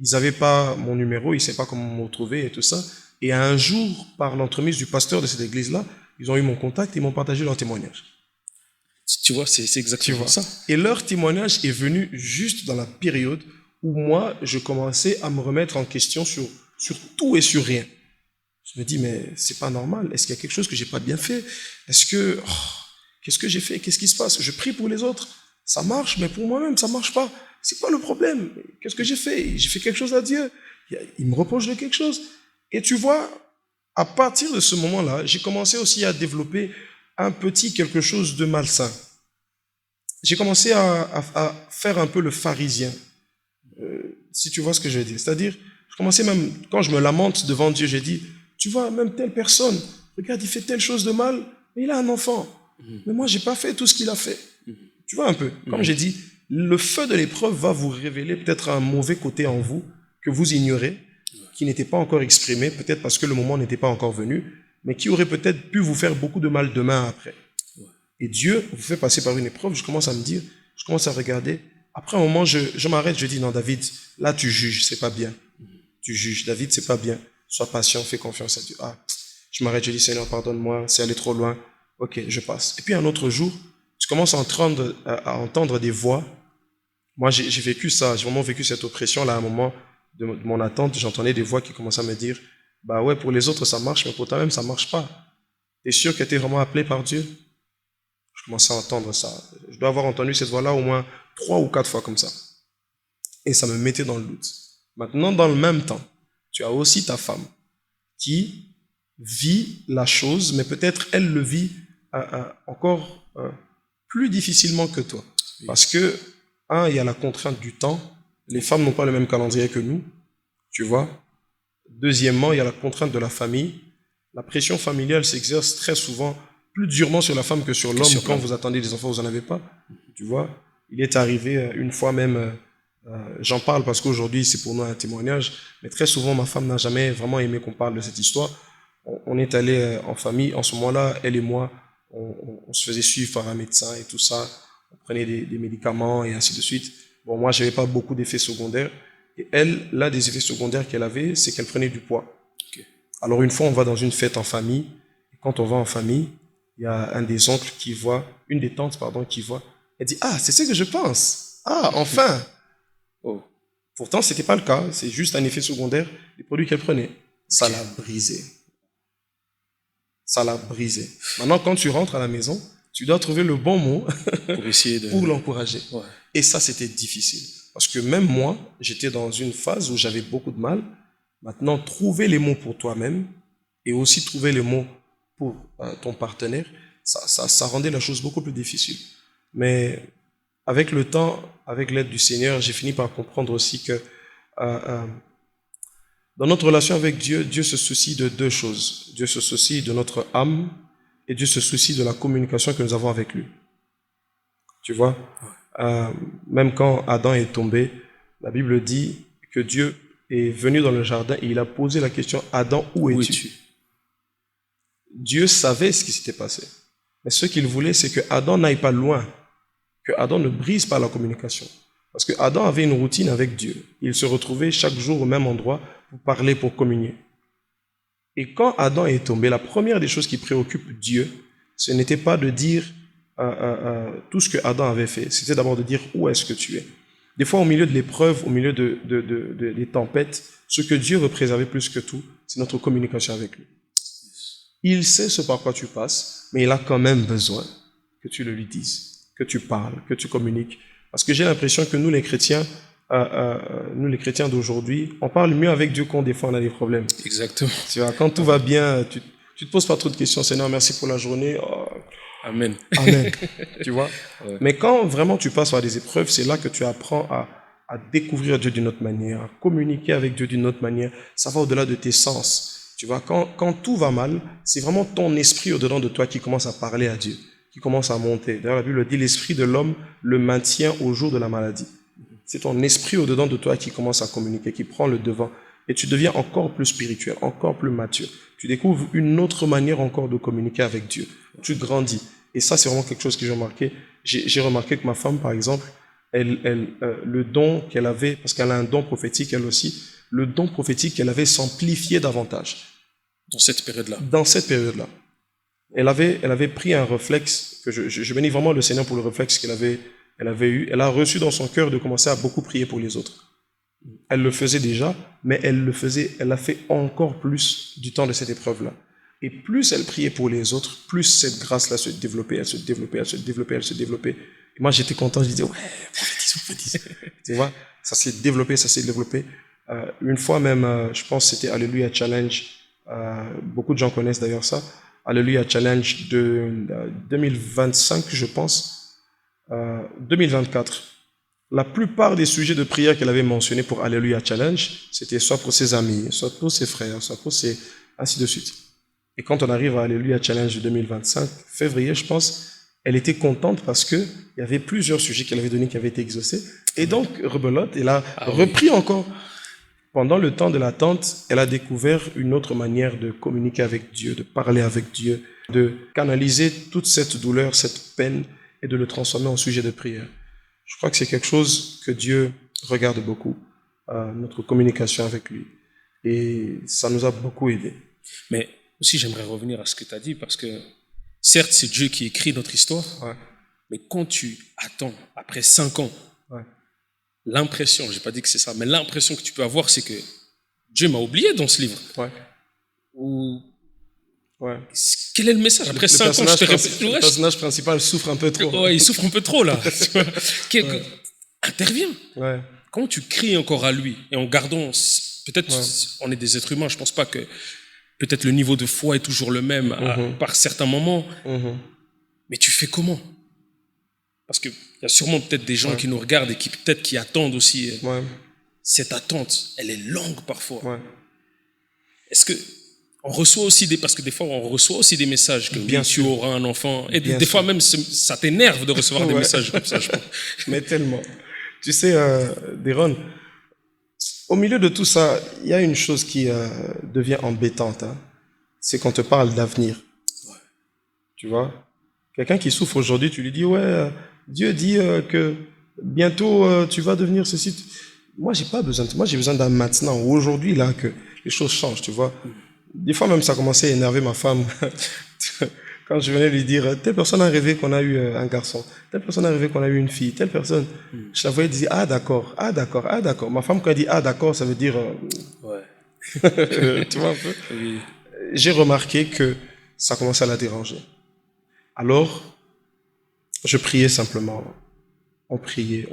Ils n'avaient pas mon numéro, ils ne savaient pas comment me retrouver et tout ça. Et un jour, par l'entremise du pasteur de cette église-là, ils ont eu mon contact et ils m'ont partagé leur témoignage. Tu vois, c'est exactement ça. Et leur témoignage est venu juste dans la période où moi, je commençais à me remettre en question sur tout et sur rien. Je me dis, mais c'est pas normal. Est-ce qu'il y a quelque chose que j'ai pas bien fait? Est-ce que, qu'est-ce que j'ai fait? Qu'est-ce qui se passe? Je prie pour les autres. Ça marche, mais pour moi-même, ça marche pas. C'est quoi le problème? Qu'est-ce que j'ai fait? J'ai fait quelque chose à Dieu. Il me reproche de quelque chose. Et tu vois, à partir de ce moment-là, j'ai commencé aussi à développer un petit quelque chose de malsain. J'ai commencé à faire un peu le pharisien, si tu vois ce que je veux dire. C'est-à-dire, je commençais même, quand je me lamente devant Dieu, j'ai dit, tu vois, même telle personne, Regarde, il fait telle chose de mal, mais il a un enfant. Mais moi, j'ai pas fait tout ce qu'il a fait. Tu vois un peu, comme j'ai dit, le feu de l'épreuve va vous révéler peut-être un mauvais côté en vous que vous ignorez, qui n'était pas encore exprimé, peut-être parce que le moment n'était pas encore venu, mais qui aurait peut-être pu vous faire beaucoup de mal demain après. Et Dieu vous fait passer par une épreuve, je commence à me dire, je commence à regarder. Après un moment, je m'arrête, je dis, non David, là tu juges, c'est pas bien. Tu juges, David, c'est pas bien. Sois patient, fais confiance à Dieu. Ah, je m'arrête, je dis, Seigneur, pardonne-moi, c'est allé trop loin. Ok, je passe. Et puis un autre jour, je commence à entendre des voix. Moi, j'ai vécu ça, j'ai vraiment vécu cette oppression-là à un moment de mon attente. J'entendais des voix qui commençaient à me dire, bah ouais, pour les autres, ça marche, mais pour toi-même, ça marche pas. T'es sûr que t'es vraiment appelé par Dieu? Je commençais à entendre ça. Je dois avoir entendu cette voix-là au moins 3 ou 4 fois comme ça. Et ça me mettait dans le doute. Maintenant, dans le même temps, tu as aussi ta femme qui vit la chose, mais peut-être elle le vit encore plus difficilement que toi. Parce que, il y a la contrainte du temps. Les femmes n'ont pas le même calendrier que nous, tu vois. Deuxièmement, il y a la contrainte de la famille. La pression familiale s'exerce très souvent plus durement sur la femme que sur l'homme quand vous attendez des enfants, vous n'en avez pas. Tu vois, il est arrivé une fois même, j'en parle parce qu'aujourd'hui c'est pour nous un témoignage, mais très souvent ma femme n'a jamais vraiment aimé qu'on parle de cette histoire. On est allé en famille, en ce moment-là, elle et moi, on se faisait suivre par un médecin et tout ça, on prenait des médicaments et ainsi de suite. Bon, moi j'avais pas beaucoup d'effets secondaires, et elle, l'un des effets secondaires qu'elle avait, c'est qu'elle prenait du poids. Okay. Alors une fois on va dans une fête en famille, et quand on va en famille, il y a un des oncles qui voit, une des tantes, pardon, qui voit. Elle dit, ah, c'est ce que je pense. Ah, enfin. Oh. Pourtant, c'était pas le cas. C'est juste un effet secondaire des produits qu'elle prenait. Ça l'a brisé. Ça l'a brisé. Maintenant, quand tu rentres à la maison, tu dois trouver le bon mot pour essayer de... pour l'encourager. Ouais. Et ça, c'était difficile. Parce que même moi, j'étais dans une phase où j'avais beaucoup de mal. Maintenant, trouver les mots pour toi-même et aussi trouver les mots pour ton partenaire, ça rendait la chose beaucoup plus difficile. Mais avec le temps, avec l'aide du Seigneur, j'ai fini par comprendre aussi que dans notre relation avec Dieu, Dieu se soucie de 2 choses. Dieu se soucie de notre âme et Dieu se soucie de la communication que nous avons avec lui. Tu vois, même quand Adam est tombé, la Bible dit que Dieu est venu dans le jardin et il a posé la question, Adam, où es-tu? Dieu savait ce qui s'était passé. Mais ce qu'il voulait, c'est que Adam n'aille pas loin, que Adam ne brise pas la communication. Parce que Adam avait une routine avec Dieu. Il se retrouvait chaque jour au même endroit pour parler, pour communier. Et quand Adam est tombé, la première des choses qui préoccupe Dieu, ce n'était pas de dire tout ce que Adam avait fait. C'était d'abord de dire où est-ce que tu es. Des fois, au milieu de l'épreuve, au milieu des tempêtes, ce que Dieu veut préserver plus que tout, c'est notre communication avec lui. Il sait ce par quoi tu passes, mais il a quand même besoin que tu le lui dises, que tu parles, que tu communiques. Parce que j'ai l'impression que nous, les chrétiens d'aujourd'hui, on parle mieux avec Dieu quand des fois on a des problèmes. Exactement. Tu vois, quand tout va bien, tu te poses pas trop de questions. Seigneur, merci pour la journée. Oh. Amen. Amen. Tu vois. Ouais. Mais quand vraiment tu passes par des épreuves, c'est là que tu apprends à découvrir Dieu d'une autre manière, à communiquer avec Dieu d'une autre manière. Ça va au-delà de tes sens. Tu vois, quand tout va mal, c'est vraiment ton esprit au-dedans de toi qui commence à parler à Dieu, qui commence à monter. D'ailleurs, la Bible dit, l'esprit de l'homme le maintient au jour de la maladie. C'est ton esprit au-dedans de toi qui commence à communiquer, qui prend le devant. Et tu deviens encore plus spirituel, encore plus mature. Tu découvres une autre manière encore de communiquer avec Dieu. Tu grandis. Et ça, c'est vraiment quelque chose que j'ai remarqué. J'ai remarqué que ma femme, par exemple, le don qu'elle avait, parce qu'elle a un don prophétique, elle aussi, le don prophétique qu'elle avait s'amplifiait davantage. Dans cette période-là. Dans cette période-là. Elle avait pris un réflexe, que je bénis vraiment le Seigneur pour le réflexe qu'elle avait eu. Elle a reçu dans son cœur de commencer à beaucoup prier pour les autres. Elle le faisait déjà, mais elle l'a fait encore plus du temps de cette épreuve-là. Et plus elle priait pour les autres, plus cette grâce-là se développait, elle se développait. Et moi, j'étais content, je disais, ouais, prophétise. Tu vois, ça s'est développé. Une fois même, je pense que c'était Alléluia Challenge. Beaucoup de gens connaissent d'ailleurs ça. Alléluia Challenge de 2025, je pense. 2024. La plupart des sujets de prière qu'elle avait mentionnés pour Alléluia Challenge, c'était soit pour ses amis, soit pour ses frères, soit pour ses... ainsi de suite. Et quand on arrive à Alléluia Challenge 2025, février, je pense, elle était contente parce qu'il y avait plusieurs sujets qu'elle avait donnés qui avaient été exaucés. Et donc, rebelote, elle a repris encore. Pendant le temps de l'attente, elle a découvert une autre manière de communiquer avec Dieu, de parler avec Dieu, de canaliser toute cette douleur, cette peine, et de le transformer en sujet de prière. Je crois que c'est quelque chose que Dieu regarde beaucoup, notre communication avec lui. Et ça nous a beaucoup aidés. Mais aussi, j'aimerais revenir à ce que tu as dit, parce que certes, c'est Dieu qui écrit notre histoire, mais quand tu attends, après 5 ans, l'impression, je n'ai pas dit que c'est ça, mais l'impression que tu peux avoir, c'est que Dieu m'a oublié dans ce livre. Ou quel est le message? Après 5 ans, je te répète. Le personnage principal souffre un peu trop. Il souffre un peu trop, là. Intervient. Comment tu cries encore à lui? Et en gardant, peut-être, on est des êtres humains, je ne pense pas que peut-être le niveau de foi est toujours le même par certains moments. Mais tu fais comment? Parce qu'il y a sûrement peut-être des gens qui nous regardent et qui peut-être qui attendent aussi. Cette attente, elle est longue parfois. Est-ce que on reçoit aussi parce que des fois on reçoit aussi des messages que bien tu auras un enfant, et des fois même ça t'énerve de recevoir des messages comme ça, je pense. Mais tellement. Tu sais, Deron, au milieu de tout ça, il y a une chose qui devient embêtante. C'est qu'on te parle d'avenir. Tu vois, quelqu'un qui souffre aujourd'hui, tu lui dis Dieu dit que bientôt tu vas devenir ceci. Moi, j'ai pas besoin. Moi, j'ai besoin d'un maintenant, aujourd'hui là, que les choses changent. Tu vois. Des fois même, ça commençait à énerver ma femme quand je venais lui dire telle personne a rêvé qu'on a eu un garçon, telle personne a rêvé qu'on a eu une fille, telle personne. Je la voyais dire ah d'accord, ah d'accord, ah d'accord. Ma femme quand elle dit ah d'accord, ça veut dire tu vois un peu. J'ai remarqué que ça commençait à la déranger. Alors, je priais simplement. On priait.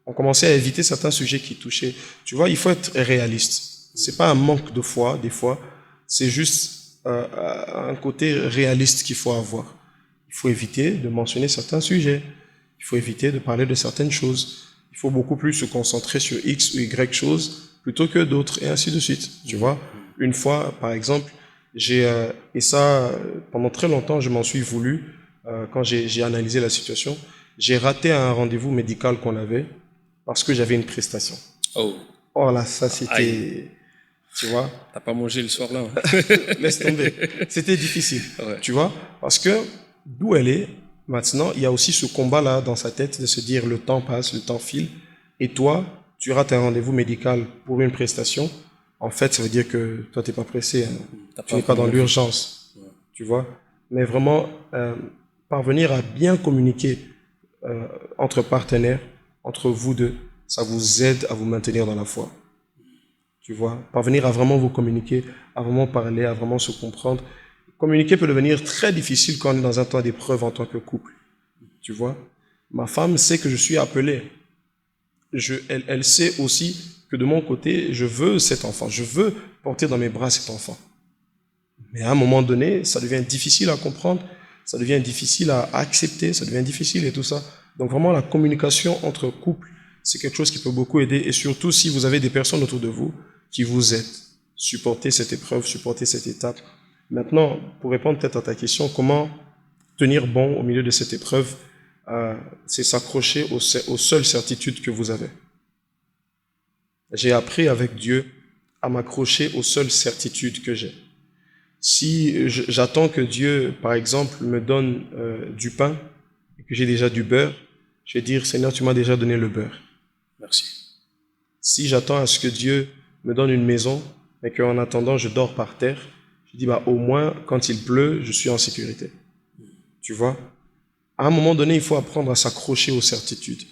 On commençait à éviter certains sujets qui touchaient. Tu vois, il faut être réaliste. C'est pas un manque de foi, des fois. C'est juste un côté réaliste qu'il faut avoir. Il faut éviter de mentionner certains sujets. Il faut éviter de parler de certaines choses. Il faut beaucoup plus se concentrer sur X ou Y choses plutôt que d'autres, et ainsi de suite. Tu vois, une fois, par exemple, et ça, pendant très longtemps, je m'en suis voulu, quand j'ai analysé la situation, j'ai raté un rendez-vous médical qu'on avait parce que j'avais une prestation. Oh là, ça c'était... Tu vois? T'as pas mangé le soir là? Laisse tomber. C'était difficile. Tu vois? Parce que d'où elle est, maintenant, il y a aussi ce combat-là dans sa tête de se dire le temps passe, le temps file, et toi, tu rates un rendez-vous médical pour une prestation. En fait, ça veut dire que toi, t'es pas pressé. Tu n'es pas dans l'urgence. Tu vois? Mais vraiment, parvenir à bien communiquer entre partenaires, entre vous deux, ça vous aide à vous maintenir dans la foi. Tu vois, parvenir à vraiment vous communiquer, à vraiment parler, à vraiment se comprendre. Communiquer peut devenir très difficile quand on est dans un temps d'épreuve en tant que couple. Tu vois, ma femme sait que je suis appelé. Elle sait aussi que de mon côté, je veux cet enfant. Je veux porter dans mes bras cet enfant. Mais à un moment donné, ça devient difficile à comprendre, ça devient difficile à accepter, ça devient difficile et tout ça. Donc vraiment, la communication entre couples, c'est quelque chose qui peut beaucoup aider. Et surtout, si vous avez des personnes autour de vous qui vous aident, supporter cette épreuve, supporter cette étape. Maintenant, pour répondre peut-être à ta question, comment tenir bon au milieu de cette épreuve, c'est s'accrocher aux seules certitudes que vous avez. J'ai appris avec Dieu à m'accrocher aux seules certitudes que j'ai. Si j'attends que Dieu, par exemple, me donne du pain et que j'ai déjà du beurre, je vais dire, Seigneur, tu m'as déjà donné le beurre. Merci. Si j'attends à ce que Dieu me donne une maison, mais qu'en attendant, je dors par terre, je dis, au moins, quand il pleut, je suis en sécurité. Tu vois? À un moment donné, il faut apprendre à s'accrocher aux certitudes.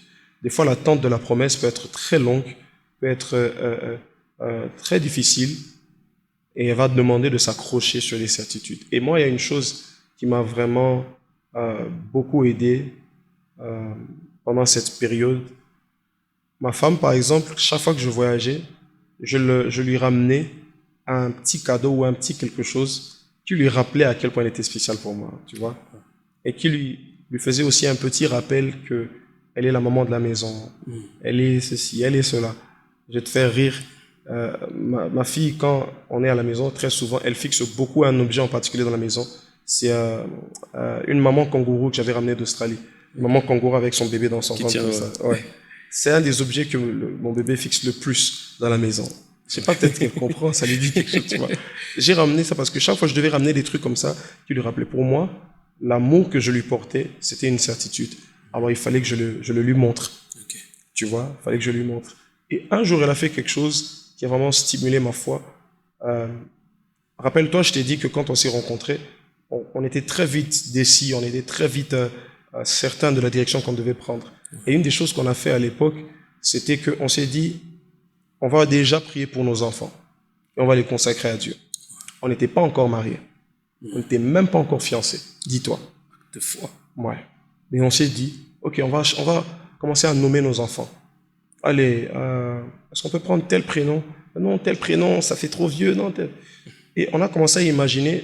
Des fois, l'attente de la promesse peut être très longue, peut être très difficile, et elle va te demander de s'accrocher sur les certitudes. Et moi, il y a une chose qui m'a vraiment beaucoup aidé pendant cette période. Ma femme, par exemple, chaque fois que je voyageais, je lui ramenais un petit cadeau ou un petit quelque chose qui lui rappelait à quel point elle était spéciale pour moi, tu vois, et qui lui faisait aussi un petit rappel qu'elle est la maman de la maison, elle est ceci, elle est cela. Je vais te faire rire. Ma fille, quand on est à la maison, très souvent, elle fixe beaucoup un objet en particulier dans la maison. C'est une maman kangourou que j'avais ramenée d'Australie. Une maman kangourou avec son bébé dans son ventre. Ouais. C'est un des objets que mon bébé fixe le plus dans la maison. Je sais pas, peut-être qu'elle comprend, ça lui dit quelque chose, tu vois. J'ai ramené ça parce que chaque fois je devais ramener des trucs comme ça qui lui rappelaient. Pour moi, l'amour que je lui portais, c'était une certitude. Alors il fallait que je le lui montre. Okay. Tu vois, il fallait que je lui montre. Et un jour, elle a fait quelque chose qui a vraiment stimulé ma foi. Rappelle-toi, je t'ai dit que quand on s'est rencontrés, on était très vite décis, on était très vite certains de la direction qu'on devait prendre. Et une des choses qu'on a fait à l'époque, c'était qu'on s'est dit, on va déjà prier pour nos enfants et on va les consacrer à Dieu. On n'était pas encore mariés. On n'était même pas encore fiancés, dis-toi. De foi. Ouais. Mais on s'est dit, ok, on va commencer à nommer nos enfants. Allez, est-ce qu'on peut prendre tel prénom? Non, tel prénom, ça fait trop vieux. Non, tel... Et on a commencé à imaginer,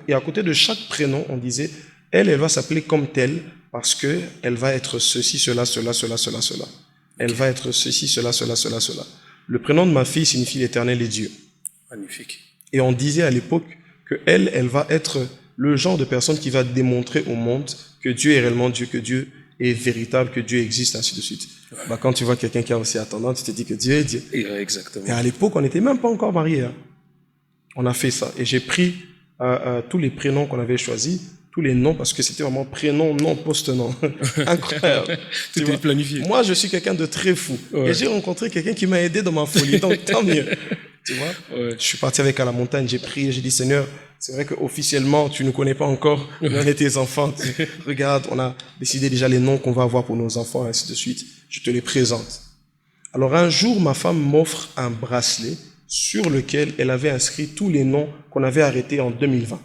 et à côté de chaque prénom, on disait, elle va s'appeler comme telle parce qu'elle va être ceci, cela. Elle va être ceci, cela. Le prénom de ma fille signifie l'Éternel est Dieu. Magnifique. Et on disait à l'époque que elle va être le genre de personne qui va démontrer au monde que Dieu est réellement Dieu, que Dieu est véritable, que Dieu existe, ainsi de suite. Ouais. Bah, quand tu vois quelqu'un qui a aussi attendant, tu te dis que Dieu est Dieu. Exactement. Et à l'époque, on n'était même pas encore mariés. Hein. On a fait ça. Et j'ai pris tous les prénoms qu'on avait choisis, tous les noms, parce que c'était vraiment prénom, nom, post-nom. Incroyable. Tout est planifié. Moi, je suis quelqu'un de très fou. Ouais. Et j'ai rencontré quelqu'un qui m'a aidé dans ma folie. Donc, tant mieux. Tu vois? Ouais. Je suis parti avec à la montagne, j'ai prié, j'ai dit, Seigneur, c'est vrai qu'officiellement, tu ne connais pas encore tes enfants. Regarde, on a décidé déjà les noms qu'on va avoir pour nos enfants, ainsi de suite. Je te les présente. Alors, un jour, ma femme m'offre un bracelet sur lequel elle avait inscrit tous les noms qu'on avait arrêtés en 2020.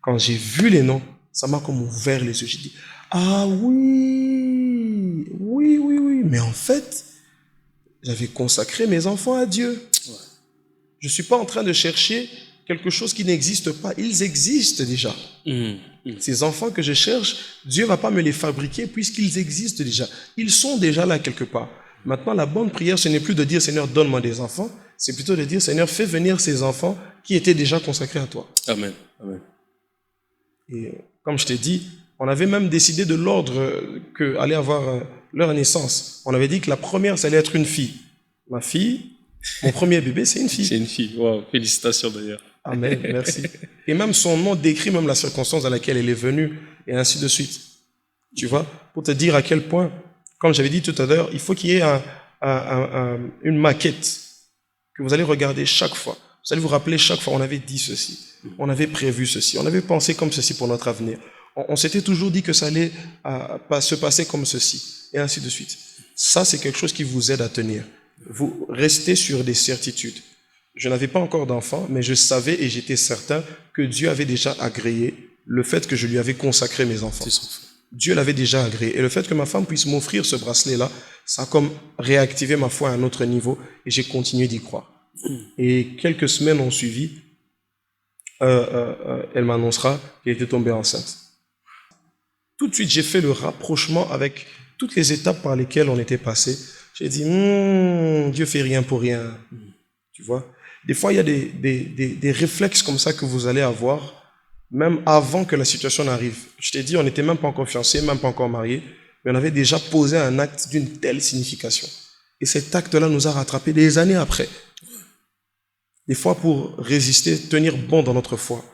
Quand j'ai vu les noms, ça m'a comme ouvert les yeux. J'ai dit, ah oui, mais en fait, j'avais consacré mes enfants à Dieu. Ouais. Je ne suis pas en train de chercher quelque chose qui n'existe pas. Ils existent déjà. Ces enfants que je cherche, Dieu ne va pas me les fabriquer puisqu'ils existent déjà. Ils sont déjà là quelque part. Maintenant, la bonne prière, ce n'est plus de dire, Seigneur, donne-moi des enfants. C'est plutôt de dire, Seigneur, fais venir ces enfants qui étaient déjà consacrés à toi. Amen. Amen. Et comme je t'ai dit, on avait même décidé de l'ordre qu'allait avoir leur naissance. On avait dit que la première, ça allait être une fille. Ma fille, mon premier bébé, c'est une fille. C'est une fille. Wow, félicitations d'ailleurs. Amen, merci. Et même son nom décrit même la circonstance dans laquelle elle est venue, et ainsi de suite. Tu vois, pour te dire à quel point, comme j'avais dit tout à l'heure, il faut qu'il y ait une maquette que vous allez regarder chaque fois. Vous allez vous rappeler chaque fois, on avait dit ceci, on avait prévu ceci, on avait pensé comme ceci pour notre avenir. On s'était toujours dit que ça allait se passer comme ceci, et ainsi de suite. Ça, c'est quelque chose qui vous aide à tenir. Vous restez sur des certitudes. Je n'avais pas encore d'enfant, mais je savais et j'étais certain que Dieu avait déjà agréé le fait que je lui avais consacré mes enfants. Dieu l'avait déjà agréé. Et le fait que ma femme puisse m'offrir ce bracelet-là, ça a comme réactivé ma foi à un autre niveau et j'ai continué d'y croire. Et quelques semaines ont suivi, elle m'annoncera qu'elle était tombée enceinte. Tout de suite, j'ai fait le rapprochement avec toutes les étapes par lesquelles on était passé. J'ai dit, Dieu fait rien pour rien. Tu vois? Des fois, il y a des réflexes comme ça que vous allez avoir, même avant que la situation n'arrive. Je t'ai dit, on n'était même pas encore fiancés, même pas encore mariés, mais on avait déjà posé un acte d'une telle signification. Et cet acte-là nous a rattrapés des années après. Des fois, pour résister, tenir bon dans notre foi,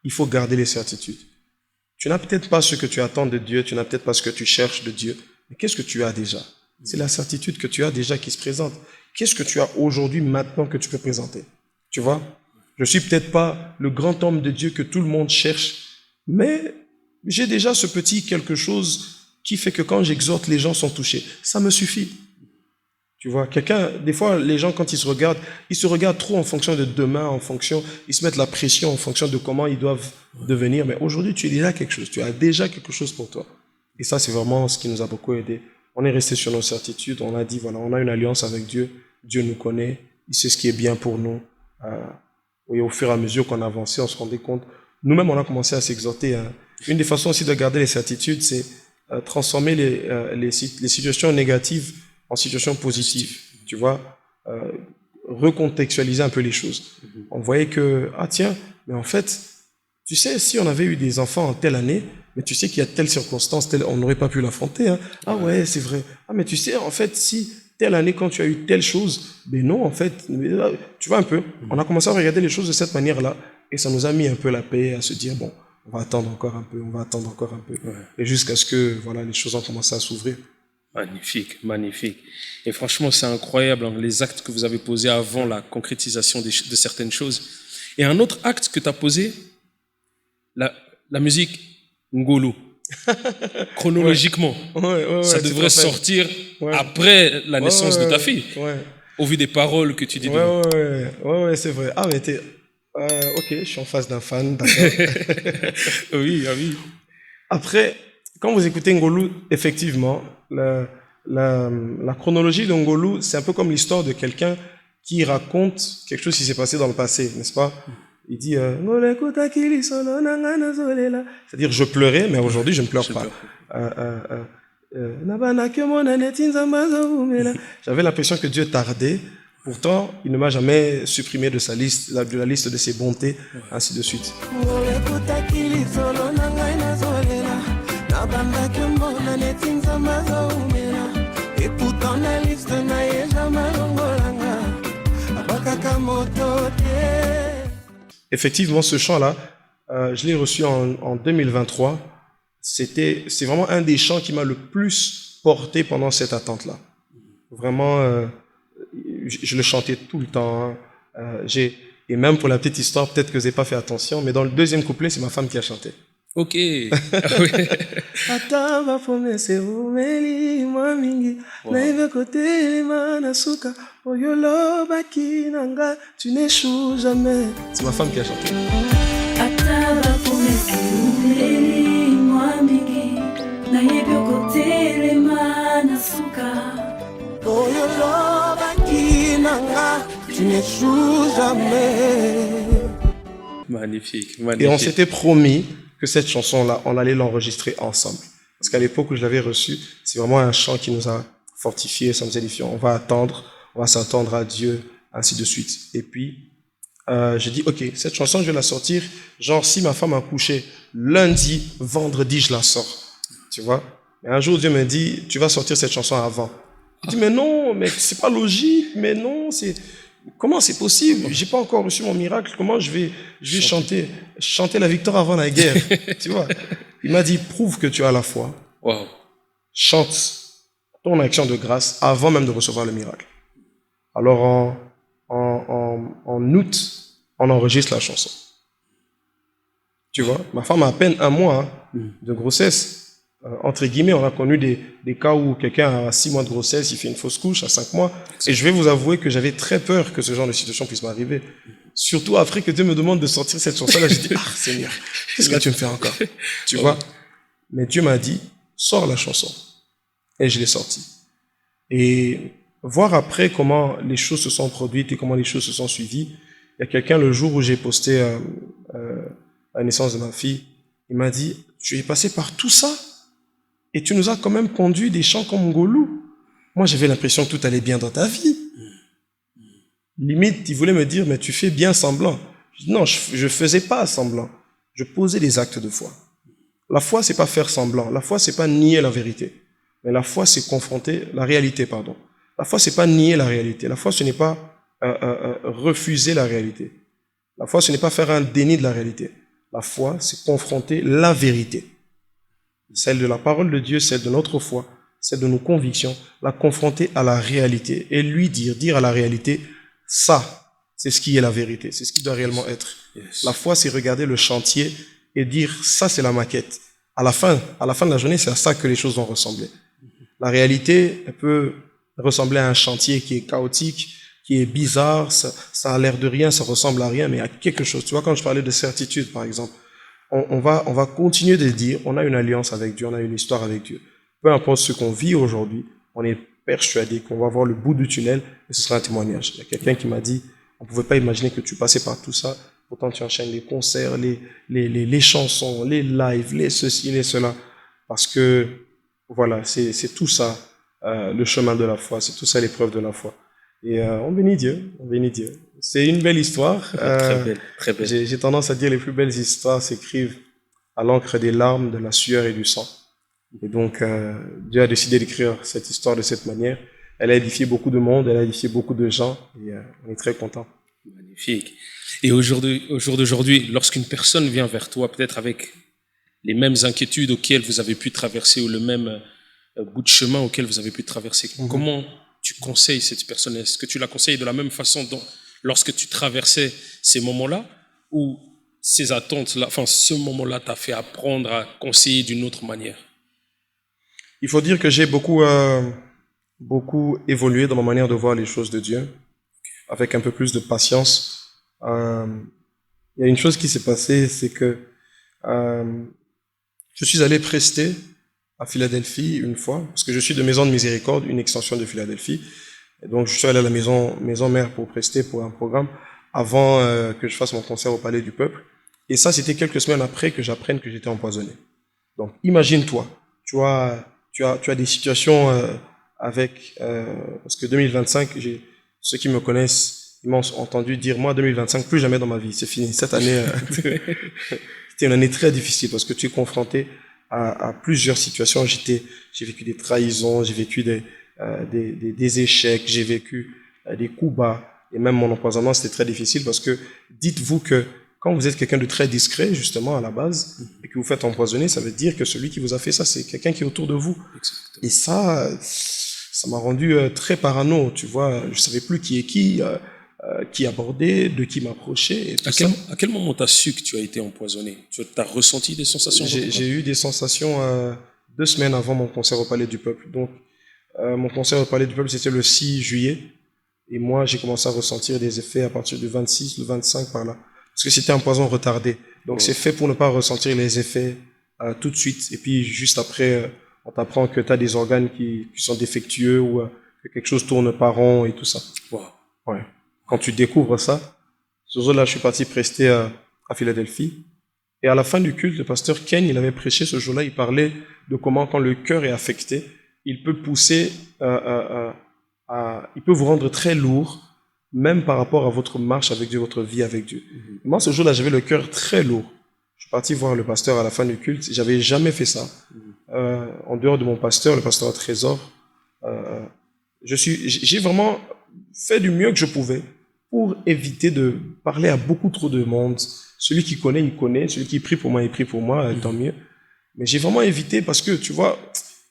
il faut garder les certitudes. Tu n'as peut-être pas ce que tu attends de Dieu, tu n'as peut-être pas ce que tu cherches de Dieu, mais qu'est-ce que tu as déjà? C'est la certitude que tu as déjà qui se présente. Qu'est-ce que tu as aujourd'hui, maintenant, que tu peux présenter? Tu vois? Je ne suis peut-être pas le grand homme de Dieu que tout le monde cherche, mais j'ai déjà ce petit quelque chose qui fait que quand j'exhorte, les gens sont touchés. Ça me suffit. Tu vois, des fois, les gens, quand ils se regardent trop en fonction de demain, ils se mettent la pression en fonction de comment ils doivent devenir. Mais aujourd'hui, tu es déjà quelque chose. Tu as déjà quelque chose pour toi. Et ça, c'est vraiment ce qui nous a beaucoup aidé. On est resté sur nos certitudes. On a dit, voilà, on a une alliance avec Dieu. Dieu nous connaît. Il sait ce qui est bien pour nous. Et au fur et à mesure qu'on avançait, on se rendait compte. Nous-mêmes, on a commencé à s'exhorter. Une des façons aussi de garder les certitudes, c'est transformer les situations négatives en situation positive. tu vois, recontextualiser un peu les choses. On voyait que, ah tiens, mais en fait, tu sais, si on avait eu des enfants en telle année, mais tu sais qu'il y a telle circonstance, on n'aurait pas pu l'affronter. Hein. Ah ouais, c'est vrai. Ah mais tu sais, en fait, si telle année, quand tu as eu telle chose, ben non, en fait, tu vois un peu, on a commencé à regarder les choses de cette manière-là, et ça nous a mis un peu la paix à se dire, bon, on va attendre encore un peu, on va attendre encore un peu, et jusqu'à ce que, voilà, les choses ont commencé à s'ouvrir. Magnifique, magnifique. Et franchement, c'est incroyable, hein, les actes que vous avez posés avant la concrétisation de certaines choses. Et un autre acte que tu as posé, la musique Ngolo. Chronologiquement, ça devrait sortir après la naissance de ta fille, au vu des paroles que tu dis dedans. Ouais, c'est vrai. Ah, mais ok, je suis en face d'un fan, d'accord. Oui. Après, quand vous écoutez Ngolo, effectivement, la chronologie de Ngolo, c'est un peu comme l'histoire de quelqu'un qui raconte quelque chose qui s'est passé dans le passé, n'est-ce pas? Il dit, c'est-à-dire je pleurais, mais aujourd'hui je ne pleure pas. J'avais l'impression que Dieu tardait, pourtant il ne m'a jamais supprimé de la liste de ses bontés, ainsi de suite. Effectivement, ce chant-là, je l'ai reçu en 2023. C'est vraiment un des chants qui m'a le plus porté pendant cette attente-là. Vraiment, je le chantais tout le temps. Et même pour la petite histoire, peut-être que je n'ai pas fait attention, mais dans le deuxième couplet, c'est ma femme qui a chanté. Ok. C'est ma femme qui a chanté. Magnifique. Et on s'était promis que cette chanson-là, on allait l'enregistrer ensemble. Parce qu'à l'époque où je l'avais reçue, c'est vraiment un chant qui nous a fortifiés, ça nous édifié. On va attendre, on va s'attendre à Dieu, ainsi de suite. Et puis, j'ai dit, ok, cette chanson, je vais la sortir. Genre, si ma femme a couché lundi, vendredi, je la sors. Tu vois? Et un jour, Dieu me dit, tu vas sortir cette chanson avant. Je dis, mais non, mais c'est pas logique, mais non, comment c'est possible? J'ai pas encore reçu mon miracle. Comment je vais chanter la victoire avant la guerre? Tu vois? Il m'a dit, prouve que tu as la foi. Wow. Chante ton action de grâce avant même de recevoir le miracle. Alors, en août, on enregistre la chanson. Tu vois? Ma femme a à peine 1 mois de grossesse. Entre guillemets, on a connu des cas où quelqu'un a 6 mois de grossesse, il fait une fausse couche à 5 mois. Et je vais vous avouer que j'avais très peur que ce genre de situation puisse m'arriver. Surtout après que Dieu me demande de sortir cette chanson-là, j'ai dit, ah Seigneur, qu'est-ce que tu me fais encore? Tu vois? Mais Dieu m'a dit, sors la chanson. Et je l'ai sortie. Et voir après comment les choses se sont produites et comment les choses se sont suivies. Il y a quelqu'un, le jour où j'ai posté la naissance de ma fille, il m'a dit, tu es passé par tout ça? Et tu nous as quand même conduit des chants comme Ngolo. Moi, j'avais l'impression que tout allait bien dans ta vie. Limite, il voulait me dire, mais tu fais bien semblant. Je dis, non, je faisais pas semblant. Je posais des actes de foi. La foi, c'est pas faire semblant. La foi, c'est pas nier la vérité. Mais la foi, c'est confronter la réalité, pardon. La foi, c'est pas nier la réalité. La foi, ce n'est pas refuser la réalité. La foi, ce n'est pas faire un déni de la réalité. La foi, c'est confronter la vérité. Celle de la parole de Dieu, celle de notre foi, celle de nos convictions, la confronter à la réalité et lui dire à la réalité, ça, c'est ce qui est la vérité, c'est ce qui doit réellement être. Yes. La foi, c'est regarder le chantier et dire, ça, c'est la maquette. À la fin de la journée, c'est à ça que les choses vont ressembler. La réalité, elle peut ressembler à un chantier qui est chaotique, qui est bizarre, ça a l'air de rien, ça ressemble à rien, mais à quelque chose. Tu vois, quand je parlais de certitude, par exemple, on va continuer de dire, on a une alliance avec Dieu, on a une histoire avec Dieu. Peu importe ce qu'on vit aujourd'hui, on est persuadé qu'on va voir le bout du tunnel et ce sera un témoignage. Il y a quelqu'un qui m'a dit, on ne pouvait pas imaginer que tu passais par tout ça, pourtant tu enchaînes les concerts, les chansons, les lives, les ceci, les cela, parce que voilà, c'est tout ça, le chemin de la foi, c'est tout ça l'épreuve de la foi. Et on bénit Dieu, on bénit Dieu. C'est une belle histoire. Très belle, très belle. J'ai tendance à dire les plus belles histoires s'écrivent à l'encre des larmes, de la sueur et du sang. Et donc, Dieu a décidé d'écrire cette histoire de cette manière. Elle a édifié beaucoup de monde, elle a édifié beaucoup de gens, et on est très contents. Magnifique. Et au jour d'aujourd'hui, lorsqu'une personne vient vers toi, peut-être avec les mêmes inquiétudes auxquelles vous avez pu traverser ou le même bout de chemin auquel vous avez pu traverser, comment tu conseilles cette personne? Est-ce que tu la conseilles de la même façon dont, lorsque tu traversais ces moments-là, ou ces attentes-là, enfin, ce moment-là t'a fait apprendre à conseiller d'une autre manière? Il faut dire que j'ai beaucoup évolué dans ma manière de voir les choses de Dieu, avec un peu plus de patience. Il y a une chose qui s'est passée, c'est que je suis allé prester à Philadelphie une fois, parce que je suis de Maison de Miséricorde, une extension de Philadelphie. Et donc, je suis allé à la maison mère pour prester pour un programme avant que je fasse mon concert au Palais du Peuple. Et ça, c'était quelques semaines après que j'apprenne que j'étais empoisonné. Donc, imagine-toi, tu as des situations avec... parce que 2025, ceux qui me connaissent, ils m'ont entendu dire, moi, 2025, plus jamais dans ma vie, c'est fini. Cette année, c'était une année très difficile parce que tu es confronté à plusieurs situations. J'ai vécu des trahisons, j'ai vécu des échecs, j'ai vécu des coups bas. Et même mon empoisonnement, c'était très difficile parce que dites-vous que quand vous êtes quelqu'un de très discret, justement, à la base, et que vous faites empoisonner, ça veut dire que celui qui vous a fait ça, c'est quelqu'un qui est autour de vous. Exactement. Et ça m'a rendu très parano, tu vois. Je savais plus qui est qui aborder, de qui m'approcher. À quel moment tu as su que tu as été empoisonné? Tu as ressenti des sensations? J'ai eu des sensations 2 semaines avant mon concert au Palais du Peuple. Donc, mon concert au Palais du Peuple, c'était le 6 juillet. Et moi, j'ai commencé à ressentir des effets à partir du 26, le 25 par là. Parce que c'était un poison retardé. Donc, c'est fait pour ne pas ressentir les effets tout de suite. Et puis, juste après, on t'apprend que tu as des organes qui sont défectueux ou que quelque chose tourne pas rond et tout ça. Wow. Ouais. Quand tu découvres ça, ce jour-là, je suis parti prester à Philadelphie. Et à la fin du culte, le pasteur Ken, il avait prêché ce jour-là, il parlait de comment, quand le cœur est affecté, il peut pousser, il peut vous rendre très lourd, même par rapport à votre marche avec Dieu, votre vie avec Dieu. Moi, ce jour-là, j'avais le cœur très lourd. Je suis parti voir le pasteur à la fin du culte. J'avais jamais fait ça. En dehors de mon pasteur, le pasteur Trésor, j'ai vraiment fait du mieux que je pouvais pour éviter de parler à beaucoup trop de monde. Celui qui connaît, il connaît. Celui qui prie pour moi, il prie pour moi, tant mieux. Mais j'ai vraiment évité parce que, tu vois,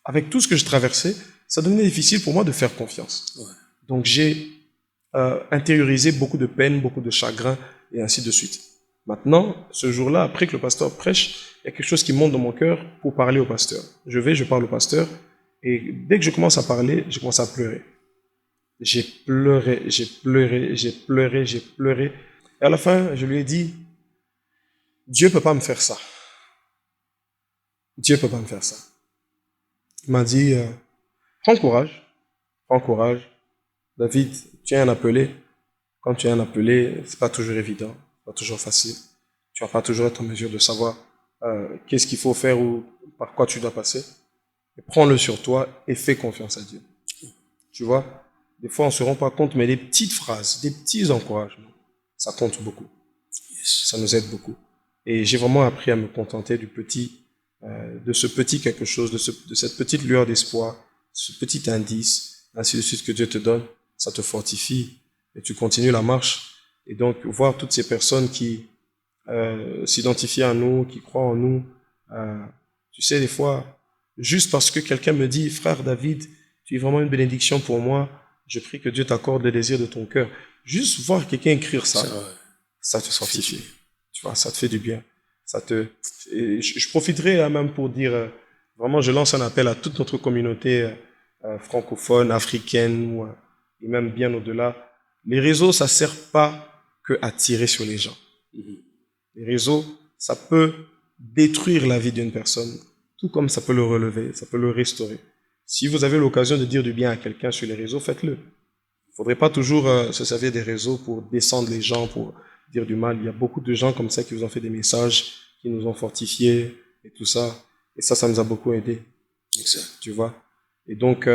avec tout ce que je traversais, ça devenait difficile pour moi de faire confiance. Ouais. Donc j'ai intériorisé beaucoup de peine, beaucoup de chagrin, et ainsi de suite. Maintenant, ce jour-là, après que le pasteur prêche, il y a quelque chose qui monte dans mon cœur pour parler au pasteur. Je parle au pasteur, et dès que je commence à parler, je commence à pleurer. J'ai pleuré. Et à la fin, je lui ai dit, Dieu peut pas me faire ça. Dieu peut pas me faire ça. Il m'a dit, prends courage. David, tu es un appelé. Quand tu es un appelé, c'est pas toujours évident, pas toujours facile. Tu vas pas toujours être en mesure de savoir qu'est-ce qu'il faut faire ou par quoi tu dois passer. Et prends-le sur toi et fais confiance à Dieu. Tu vois, des fois on se rend pas compte, mais des petites phrases, des petits encouragements, ça compte beaucoup. Ça nous aide beaucoup. Et j'ai vraiment appris à me contenter de ce petit quelque chose, de cette petite lueur d'espoir, ce petit indice, ainsi de suite que Dieu te donne, ça te fortifie et tu continues la marche. Et donc, voir toutes ces personnes qui s'identifient à nous, qui croient en nous, tu sais, des fois, juste parce que quelqu'un me dit, frère David, tu es vraiment une bénédiction pour moi, je prie que Dieu t'accorde le désir de ton cœur. Juste voir quelqu'un écrire ça, ça te fortifie. Tu vois, ça te fait du bien. Je profiterai même pour dire, vraiment, je lance un appel à toute notre communauté francophone, africaine, et même bien au-delà. Les réseaux, ça sert pas que à tirer sur les gens. Les réseaux, ça peut détruire la vie d'une personne, tout comme ça peut le relever, ça peut le restaurer. Si vous avez l'occasion de dire du bien à quelqu'un sur les réseaux, faites-le. Il ne faudrait pas toujours se servir des réseaux pour descendre les gens, pour dire du mal. Il y a beaucoup de gens comme ça qui vous ont fait des messages, qui nous ont fortifiés et tout ça. Et ça nous a beaucoup aidé. Exact. Tu vois. Et donc,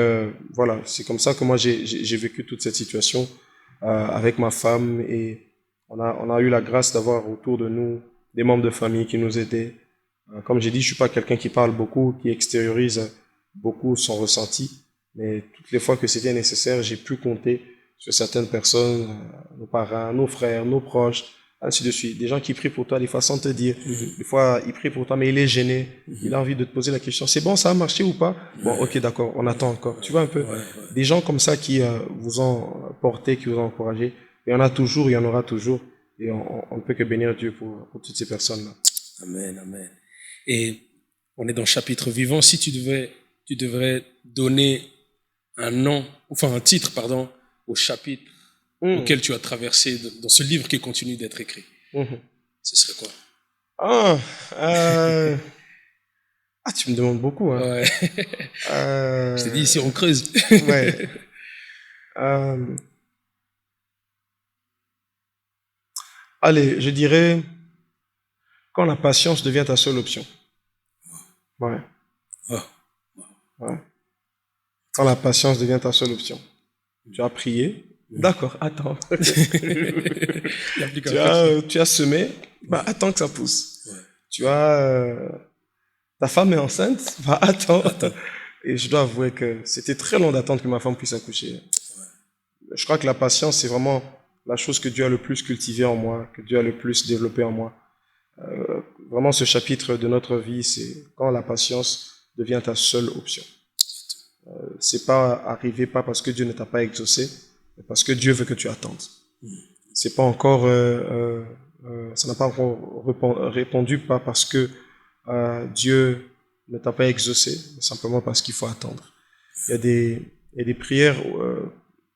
voilà, c'est comme ça que moi, j'ai vécu toute cette situation avec ma femme. Et on a eu la grâce d'avoir autour de nous des membres de famille qui nous aidaient. Comme j'ai dit, je suis pas quelqu'un qui parle beaucoup, qui extériorise beaucoup son ressenti. Mais toutes les fois que c'était nécessaire, j'ai pu compter sur certaines personnes, nos parents, nos frères, nos proches, ainsi de suite. Des gens qui prient pour toi, des fois sans te dire. Des fois, ils prient pour toi, mais il est gêné. Il a envie de te poser la question. C'est bon, ça a marché ou pas? Bon, ok, d'accord, on attend encore. Tu vois un peu? Des gens comme ça qui vous ont porté, qui vous ont encouragé. Il y en a toujours, il y en aura toujours. Et on ne peut que bénir Dieu pour toutes ces personnes-là. Amen, amen. Et on est dans le chapitre vivant. Si tu devrais donner un nom, enfin un titre, pardon, au chapitre auquel tu as traversé dans ce livre qui continue d'être écrit, ce serait quoi? Tu me demandes beaucoup, hein. Ouais. Je t'ai dit, ici on creuse. Ouais. Allez, je dirais quand la patience devient ta seule option. Ouais. Ouais. Quand la patience devient ta seule option. Tu as prié. D'accord, attends. Tu as semé. Bah, attends que ça pousse. Ouais. Tu as ta femme est enceinte. Bah, attends. Et je dois avouer que c'était très long d'attendre que ma femme puisse accoucher. Ouais. Je crois que la patience, c'est vraiment la chose que Dieu a le plus cultivée en moi, que Dieu a le plus développée en moi. Vraiment, ce chapitre de notre vie, c'est quand la patience devient ta seule option. C'est pas arrivé pas parce que Dieu ne t'a pas exaucé, mais parce que Dieu veut que tu attendes. C'est pas encore, ça n'a pas encore répondu pas parce que Dieu ne t'a pas exaucé, mais simplement parce qu'il faut attendre. Il y a des prières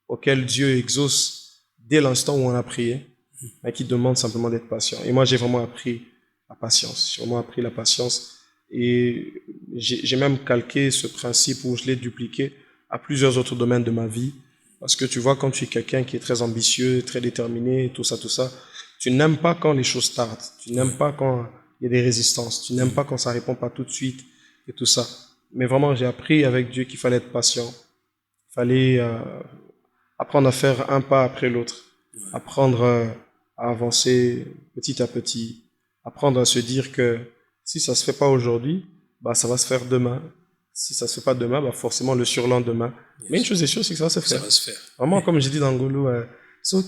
auxquelles Dieu exauce dès l'instant où on a prié, mais qui demandent simplement d'être patient. Et moi, j'ai vraiment appris la patience. J'ai vraiment appris la patience. Et j'ai même calqué ce principe où je l'ai dupliqué à plusieurs autres domaines de ma vie. Parce que tu vois, quand tu es quelqu'un qui est très ambitieux, très déterminé, tout ça, tu n'aimes pas quand les choses tardent. Tu n'aimes pas quand il y a des résistances. Tu n'aimes pas quand ça répond pas tout de suite et tout ça. Mais vraiment, j'ai appris avec Dieu qu'il fallait être patient. Il fallait apprendre à faire un pas après l'autre. Apprendre à avancer petit à petit. Apprendre à se dire que si ça se fait pas aujourd'hui, bah ça va se faire demain. Si ça se fait pas demain, bah forcément le surlendemain. Mais une chose est sûre, c'est que ça va se faire. Ça va se faire. Vraiment, comme j'ai dit dans Ngolo, si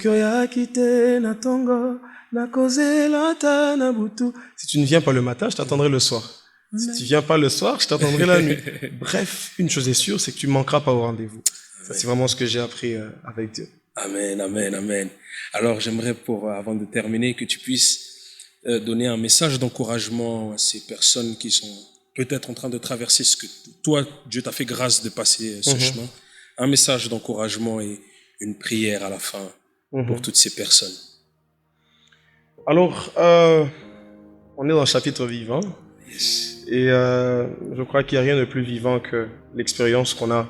tu ne viens pas le matin, je t'attendrai le soir. Si tu viens pas le soir, je t'attendrai la nuit. Bref, une chose est sûre, c'est que tu manqueras pas au rendez-vous. Ça, c'est vraiment ce que j'ai appris avec Dieu. Amen, amen, amen. Alors, j'aimerais avant de terminer, que tu puisses donner un message d'encouragement à ces personnes qui sont peut-être en train de traverser ce que toi, Dieu t'a fait grâce de passer ce chemin. Un message d'encouragement et une prière à la fin pour toutes ces personnes. Alors, on est dans le chapitre vivant. Yes. Et je crois qu'il n'y a rien de plus vivant que l'expérience qu'on a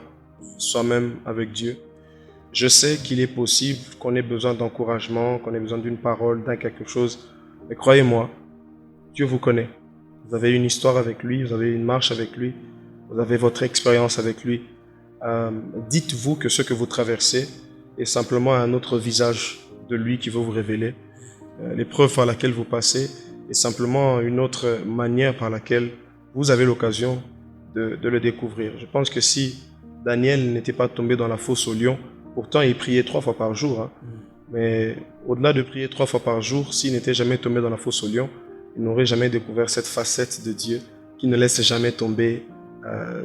soi-même avec Dieu. Je sais qu'il est possible qu'on ait besoin d'encouragement, qu'on ait besoin d'une parole, d'un quelque chose. Mais croyez-moi, Dieu vous connaît. Vous avez une histoire avec lui, vous avez une marche avec lui, vous avez votre expérience avec lui. Dites-vous que ce que vous traversez est simplement un autre visage de lui qui veut vous révéler. L'épreuve par laquelle vous passez est simplement une autre manière par laquelle vous avez l'occasion de le découvrir. Je pense que si Daniel n'était pas tombé dans la fosse au lion, pourtant il priait 3 fois par jour, mais au-delà de prier 3 fois par jour, s'il n'était jamais tombé dans la fosse au lion, il n'aurait jamais découvert cette facette de Dieu qui ne laisse jamais tomber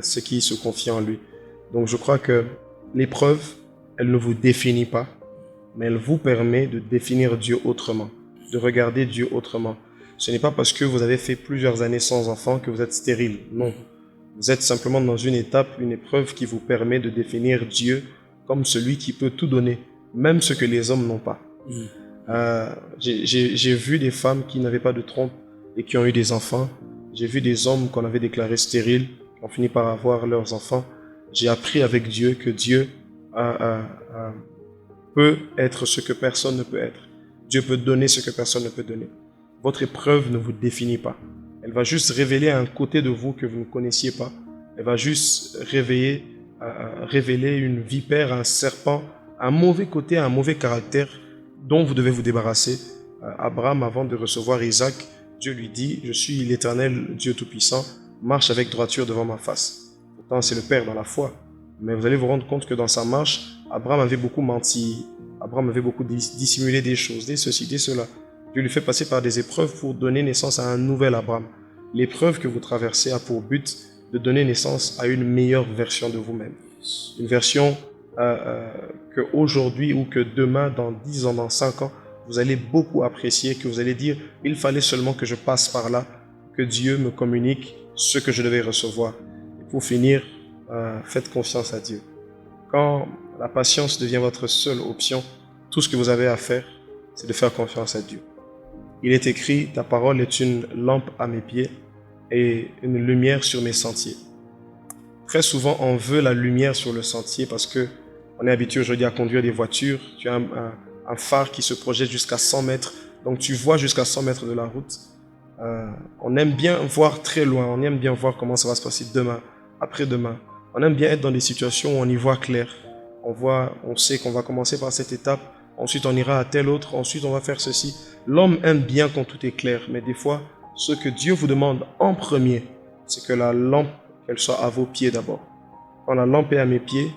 ce qui se confie en lui. Donc je crois que l'épreuve, elle ne vous définit pas, mais elle vous permet de définir Dieu autrement, de regarder Dieu autrement. Ce n'est pas parce que vous avez fait plusieurs années sans enfant que vous êtes stérile, non. Vous êtes simplement dans une étape, une épreuve qui vous permet de définir Dieu comme celui qui peut tout donner, même ce que les hommes n'ont pas. J'ai vu des femmes qui n'avaient pas de trompe et qui ont eu des enfants. J'ai vu des hommes qu'on avait déclarés stériles, qui ont fini par avoir leurs enfants. J'ai appris avec Dieu que Dieu peut être ce que personne ne peut être. Dieu peut donner ce que personne ne peut donner. Votre épreuve ne vous définit pas. Elle va juste révéler un côté de vous que vous ne connaissiez pas. Elle va juste révéler révéler une vipère, un serpent, un mauvais côté, un mauvais caractère dont vous devez vous débarrasser. Abraham, avant de recevoir Isaac, Dieu lui dit, je suis l'Éternel, Dieu Tout-Puissant, marche avec droiture devant ma face. Pourtant, c'est le Père dans la foi. Mais vous allez vous rendre compte que dans sa marche, Abraham avait beaucoup menti. Abraham avait beaucoup dissimulé des choses, des ceci, des cela. Dieu lui fait passer par des épreuves pour donner naissance à un nouvel Abraham. L'épreuve que vous traversez a pour but de donner naissance à une meilleure version de vous-même. Une version que aujourd'hui ou que demain, dans 10 ans, dans 5 ans, vous allez beaucoup apprécier, que vous allez dire, il fallait seulement que je passe par là, que Dieu me communique ce que je devais recevoir. Et pour finir, faites confiance à Dieu. Quand la patience devient votre seule option, tout ce que vous avez à faire, c'est de faire confiance à Dieu. Il est écrit, ta parole est une lampe à mes pieds et une lumière sur mes sentiers. Très souvent, on veut la lumière sur le sentier parce que on est habitué aujourd'hui à conduire des voitures. Tu as un phare qui se projette jusqu'à 100 mètres, donc tu vois jusqu'à 100 mètres de la route. On aime bien voir très loin, on aime bien voir comment ça va se passer demain, après-demain. On aime bien être dans des situations où on y voit clair. On sait qu'on va commencer par cette étape, ensuite on ira à telle autre, ensuite on va faire ceci. L'homme aime bien quand tout est clair, mais des fois, ce que Dieu vous demande en premier, c'est que la lampe, qu'elle soit à vos pieds d'abord. Quand la lampe est à mes pieds,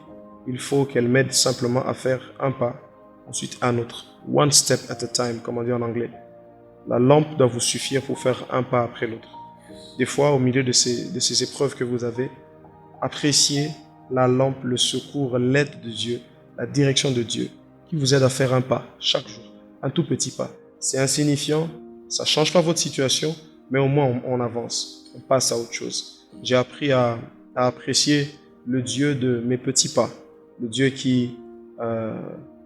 il faut qu'elle m'aide simplement à faire un pas, ensuite un autre. One step at a time, comme on dit en anglais. La lampe doit vous suffire pour faire un pas après l'autre. Des fois, au milieu de ces épreuves que vous avez, appréciez la lampe, le secours, l'aide de Dieu, la direction de Dieu, qui vous aide à faire un pas chaque jour, un tout petit pas. C'est insignifiant, ça ne change pas votre situation, mais au moins on avance, on passe à autre chose. J'ai appris à apprécier le Dieu de mes petits pas, le Dieu qui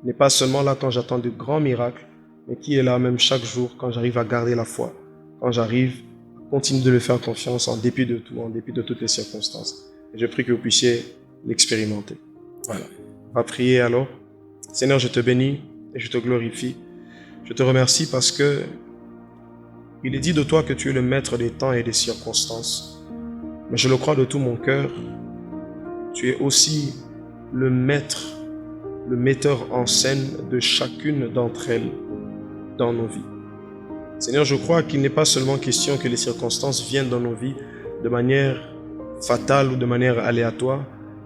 n'est pas seulement là quand j'attends de grands miracles, mais qui est là même chaque jour quand j'arrive à garder la foi, quand j'arrive à continuer de lui faire confiance en dépit de tout, en dépit de toutes les circonstances. Et je prie que vous puissiez l'expérimenter. Voilà. On va prier alors. Seigneur, je te bénis et je te glorifie. Je te remercie parce que il est dit de toi que tu es le maître des temps et des circonstances. Mais je le crois de tout mon cœur. Tu es aussi le maître, le metteur en scène de chacune d'entre elles dans nos vies. Seigneur, je crois qu'il n'est pas seulement question que les circonstances viennent dans nos vies de manière fatale ou de manière aléatoire,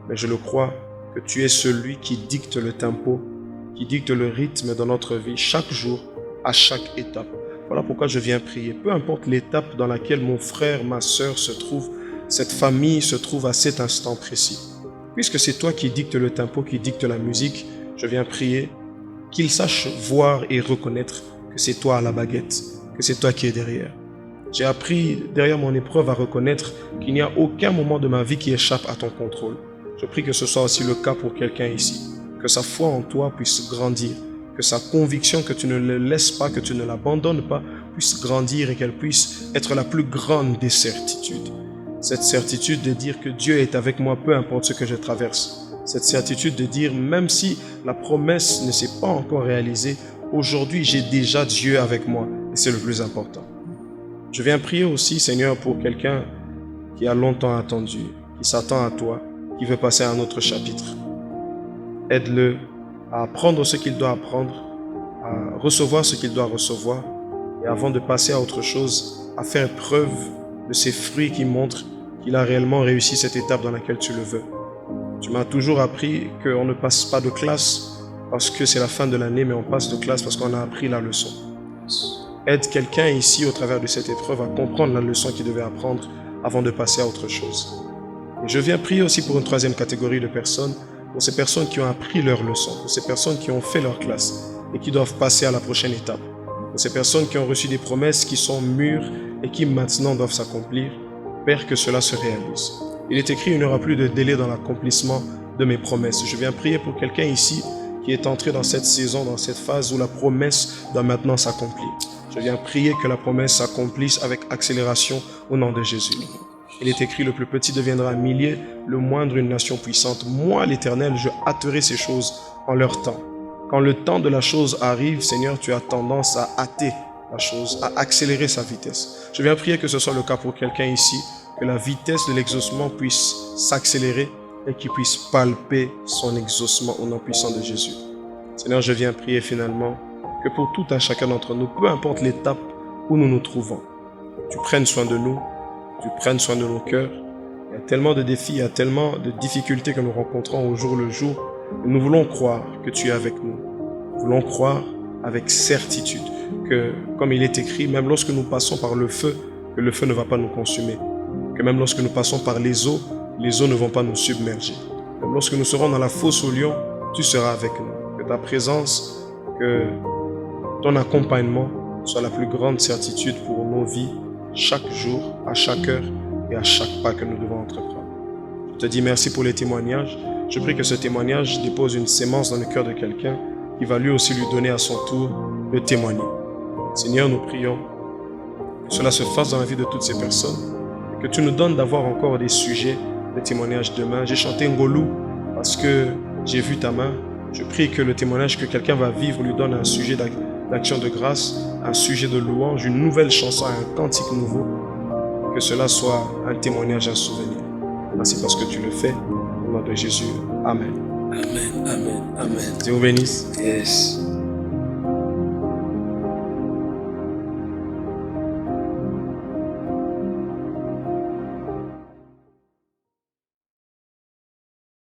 mais je le crois que tu es celui qui dicte le tempo, qui dicte le rythme dans notre vie chaque jour, à chaque étape. Voilà pourquoi je viens prier. Peu importe l'étape dans laquelle mon frère, ma sœur se trouve, cette famille se trouve à cet instant précis. Puisque c'est toi qui dicte le tempo, qui dicte la musique, je viens prier qu'ils sachent voir et reconnaître que c'est toi à la baguette, que c'est toi qui es derrière. J'ai appris derrière mon épreuve à reconnaître qu'il n'y a aucun moment de ma vie qui échappe à ton contrôle. Je prie que ce soit aussi le cas pour quelqu'un ici. Que sa foi en toi puisse grandir. Que sa conviction que tu ne le laisses pas, que tu ne l'abandonnes pas, puisse grandir et qu'elle puisse être la plus grande des certitudes. Cette certitude de dire que Dieu est avec moi, peu importe ce que je traverse. Cette certitude de dire, même si la promesse ne s'est pas encore réalisée, aujourd'hui j'ai déjà Dieu avec moi et c'est le plus important. Je viens prier aussi, Seigneur, pour quelqu'un qui a longtemps attendu, qui s'attend à toi, qui veut passer à un autre chapitre. Aide-le à apprendre ce qu'il doit apprendre, à recevoir ce qu'il doit recevoir, et avant de passer à autre chose, à faire preuve de ces fruits qui montrent qu'il a réellement réussi cette étape dans laquelle tu le veux. Tu m'as toujours appris qu'on ne passe pas de classe parce que c'est la fin de l'année, mais on passe de classe parce qu'on a appris la leçon. Aide quelqu'un ici au travers de cette épreuve à comprendre la leçon qu'il devait apprendre avant de passer à autre chose. Et je viens prier aussi pour une troisième catégorie de personnes, pour ces personnes qui ont appris leur leçon, pour ces personnes qui ont fait leur classe et qui doivent passer à la prochaine étape, pour ces personnes qui ont reçu des promesses qui sont mûres et qui maintenant doivent s'accomplir. Père, que cela se réalise. Il est écrit, il n'y aura plus de délai dans l'accomplissement de mes promesses. Je viens prier pour quelqu'un ici qui est entré dans cette saison, dans cette phase où la promesse doit maintenant s'accomplir. Je viens prier que la promesse s'accomplisse avec accélération au nom de Jésus. Il est écrit, le plus petit deviendra un millier, le moindre une nation puissante. Moi, l'Éternel, je hâterai ces choses en leur temps. Quand le temps de la chose arrive, Seigneur, tu as tendance à hâter la chose, à accélérer sa vitesse. Je viens prier que ce soit le cas pour quelqu'un ici, que la vitesse de l'exaucement puisse s'accélérer et qu'il puisse palper son exaucement au nom puissant de Jésus. Seigneur, je viens prier finalement que pour tout un chacun d'entre nous, peu importe l'étape où nous nous trouvons, tu prennes soin de nous, tu prennes soin de nos cœurs. Il y a tellement de défis, il y a tellement de difficultés que nous rencontrons au jour le jour. Et nous voulons croire que tu es avec nous. Nous voulons croire avec certitude que, comme il est écrit, même lorsque nous passons par le feu, que le feu ne va pas nous consumer. Que même lorsque nous passons par les eaux ne vont pas nous submerger. Même lorsque nous serons dans la fosse aux lions, tu seras avec nous. Que ta présence, que ton accompagnement soit la plus grande certitude pour nos vies, chaque jour, à chaque heure et à chaque pas que nous devons entreprendre. Je te dis merci pour les témoignages. Je prie que ce témoignage dépose une sémence dans le cœur de quelqu'un qui va lui aussi lui donner à son tour de témoigner. Seigneur, nous prions que cela se fasse dans la vie de toutes ces personnes et que tu nous donnes d'avoir encore des sujets de témoignage demain. J'ai chanté Ngolou parce que j'ai vu ta main. Je prie que le témoignage que quelqu'un va vivre lui donne un sujet d'action de grâce, un sujet de louange, une nouvelle chanson, un cantique nouveau. Que cela soit un témoignage, un souvenir. Merci parce que tu le fais. Au nom de Jésus. Amen. Amen, amen, amen. Dieu vous bénisse. Yes.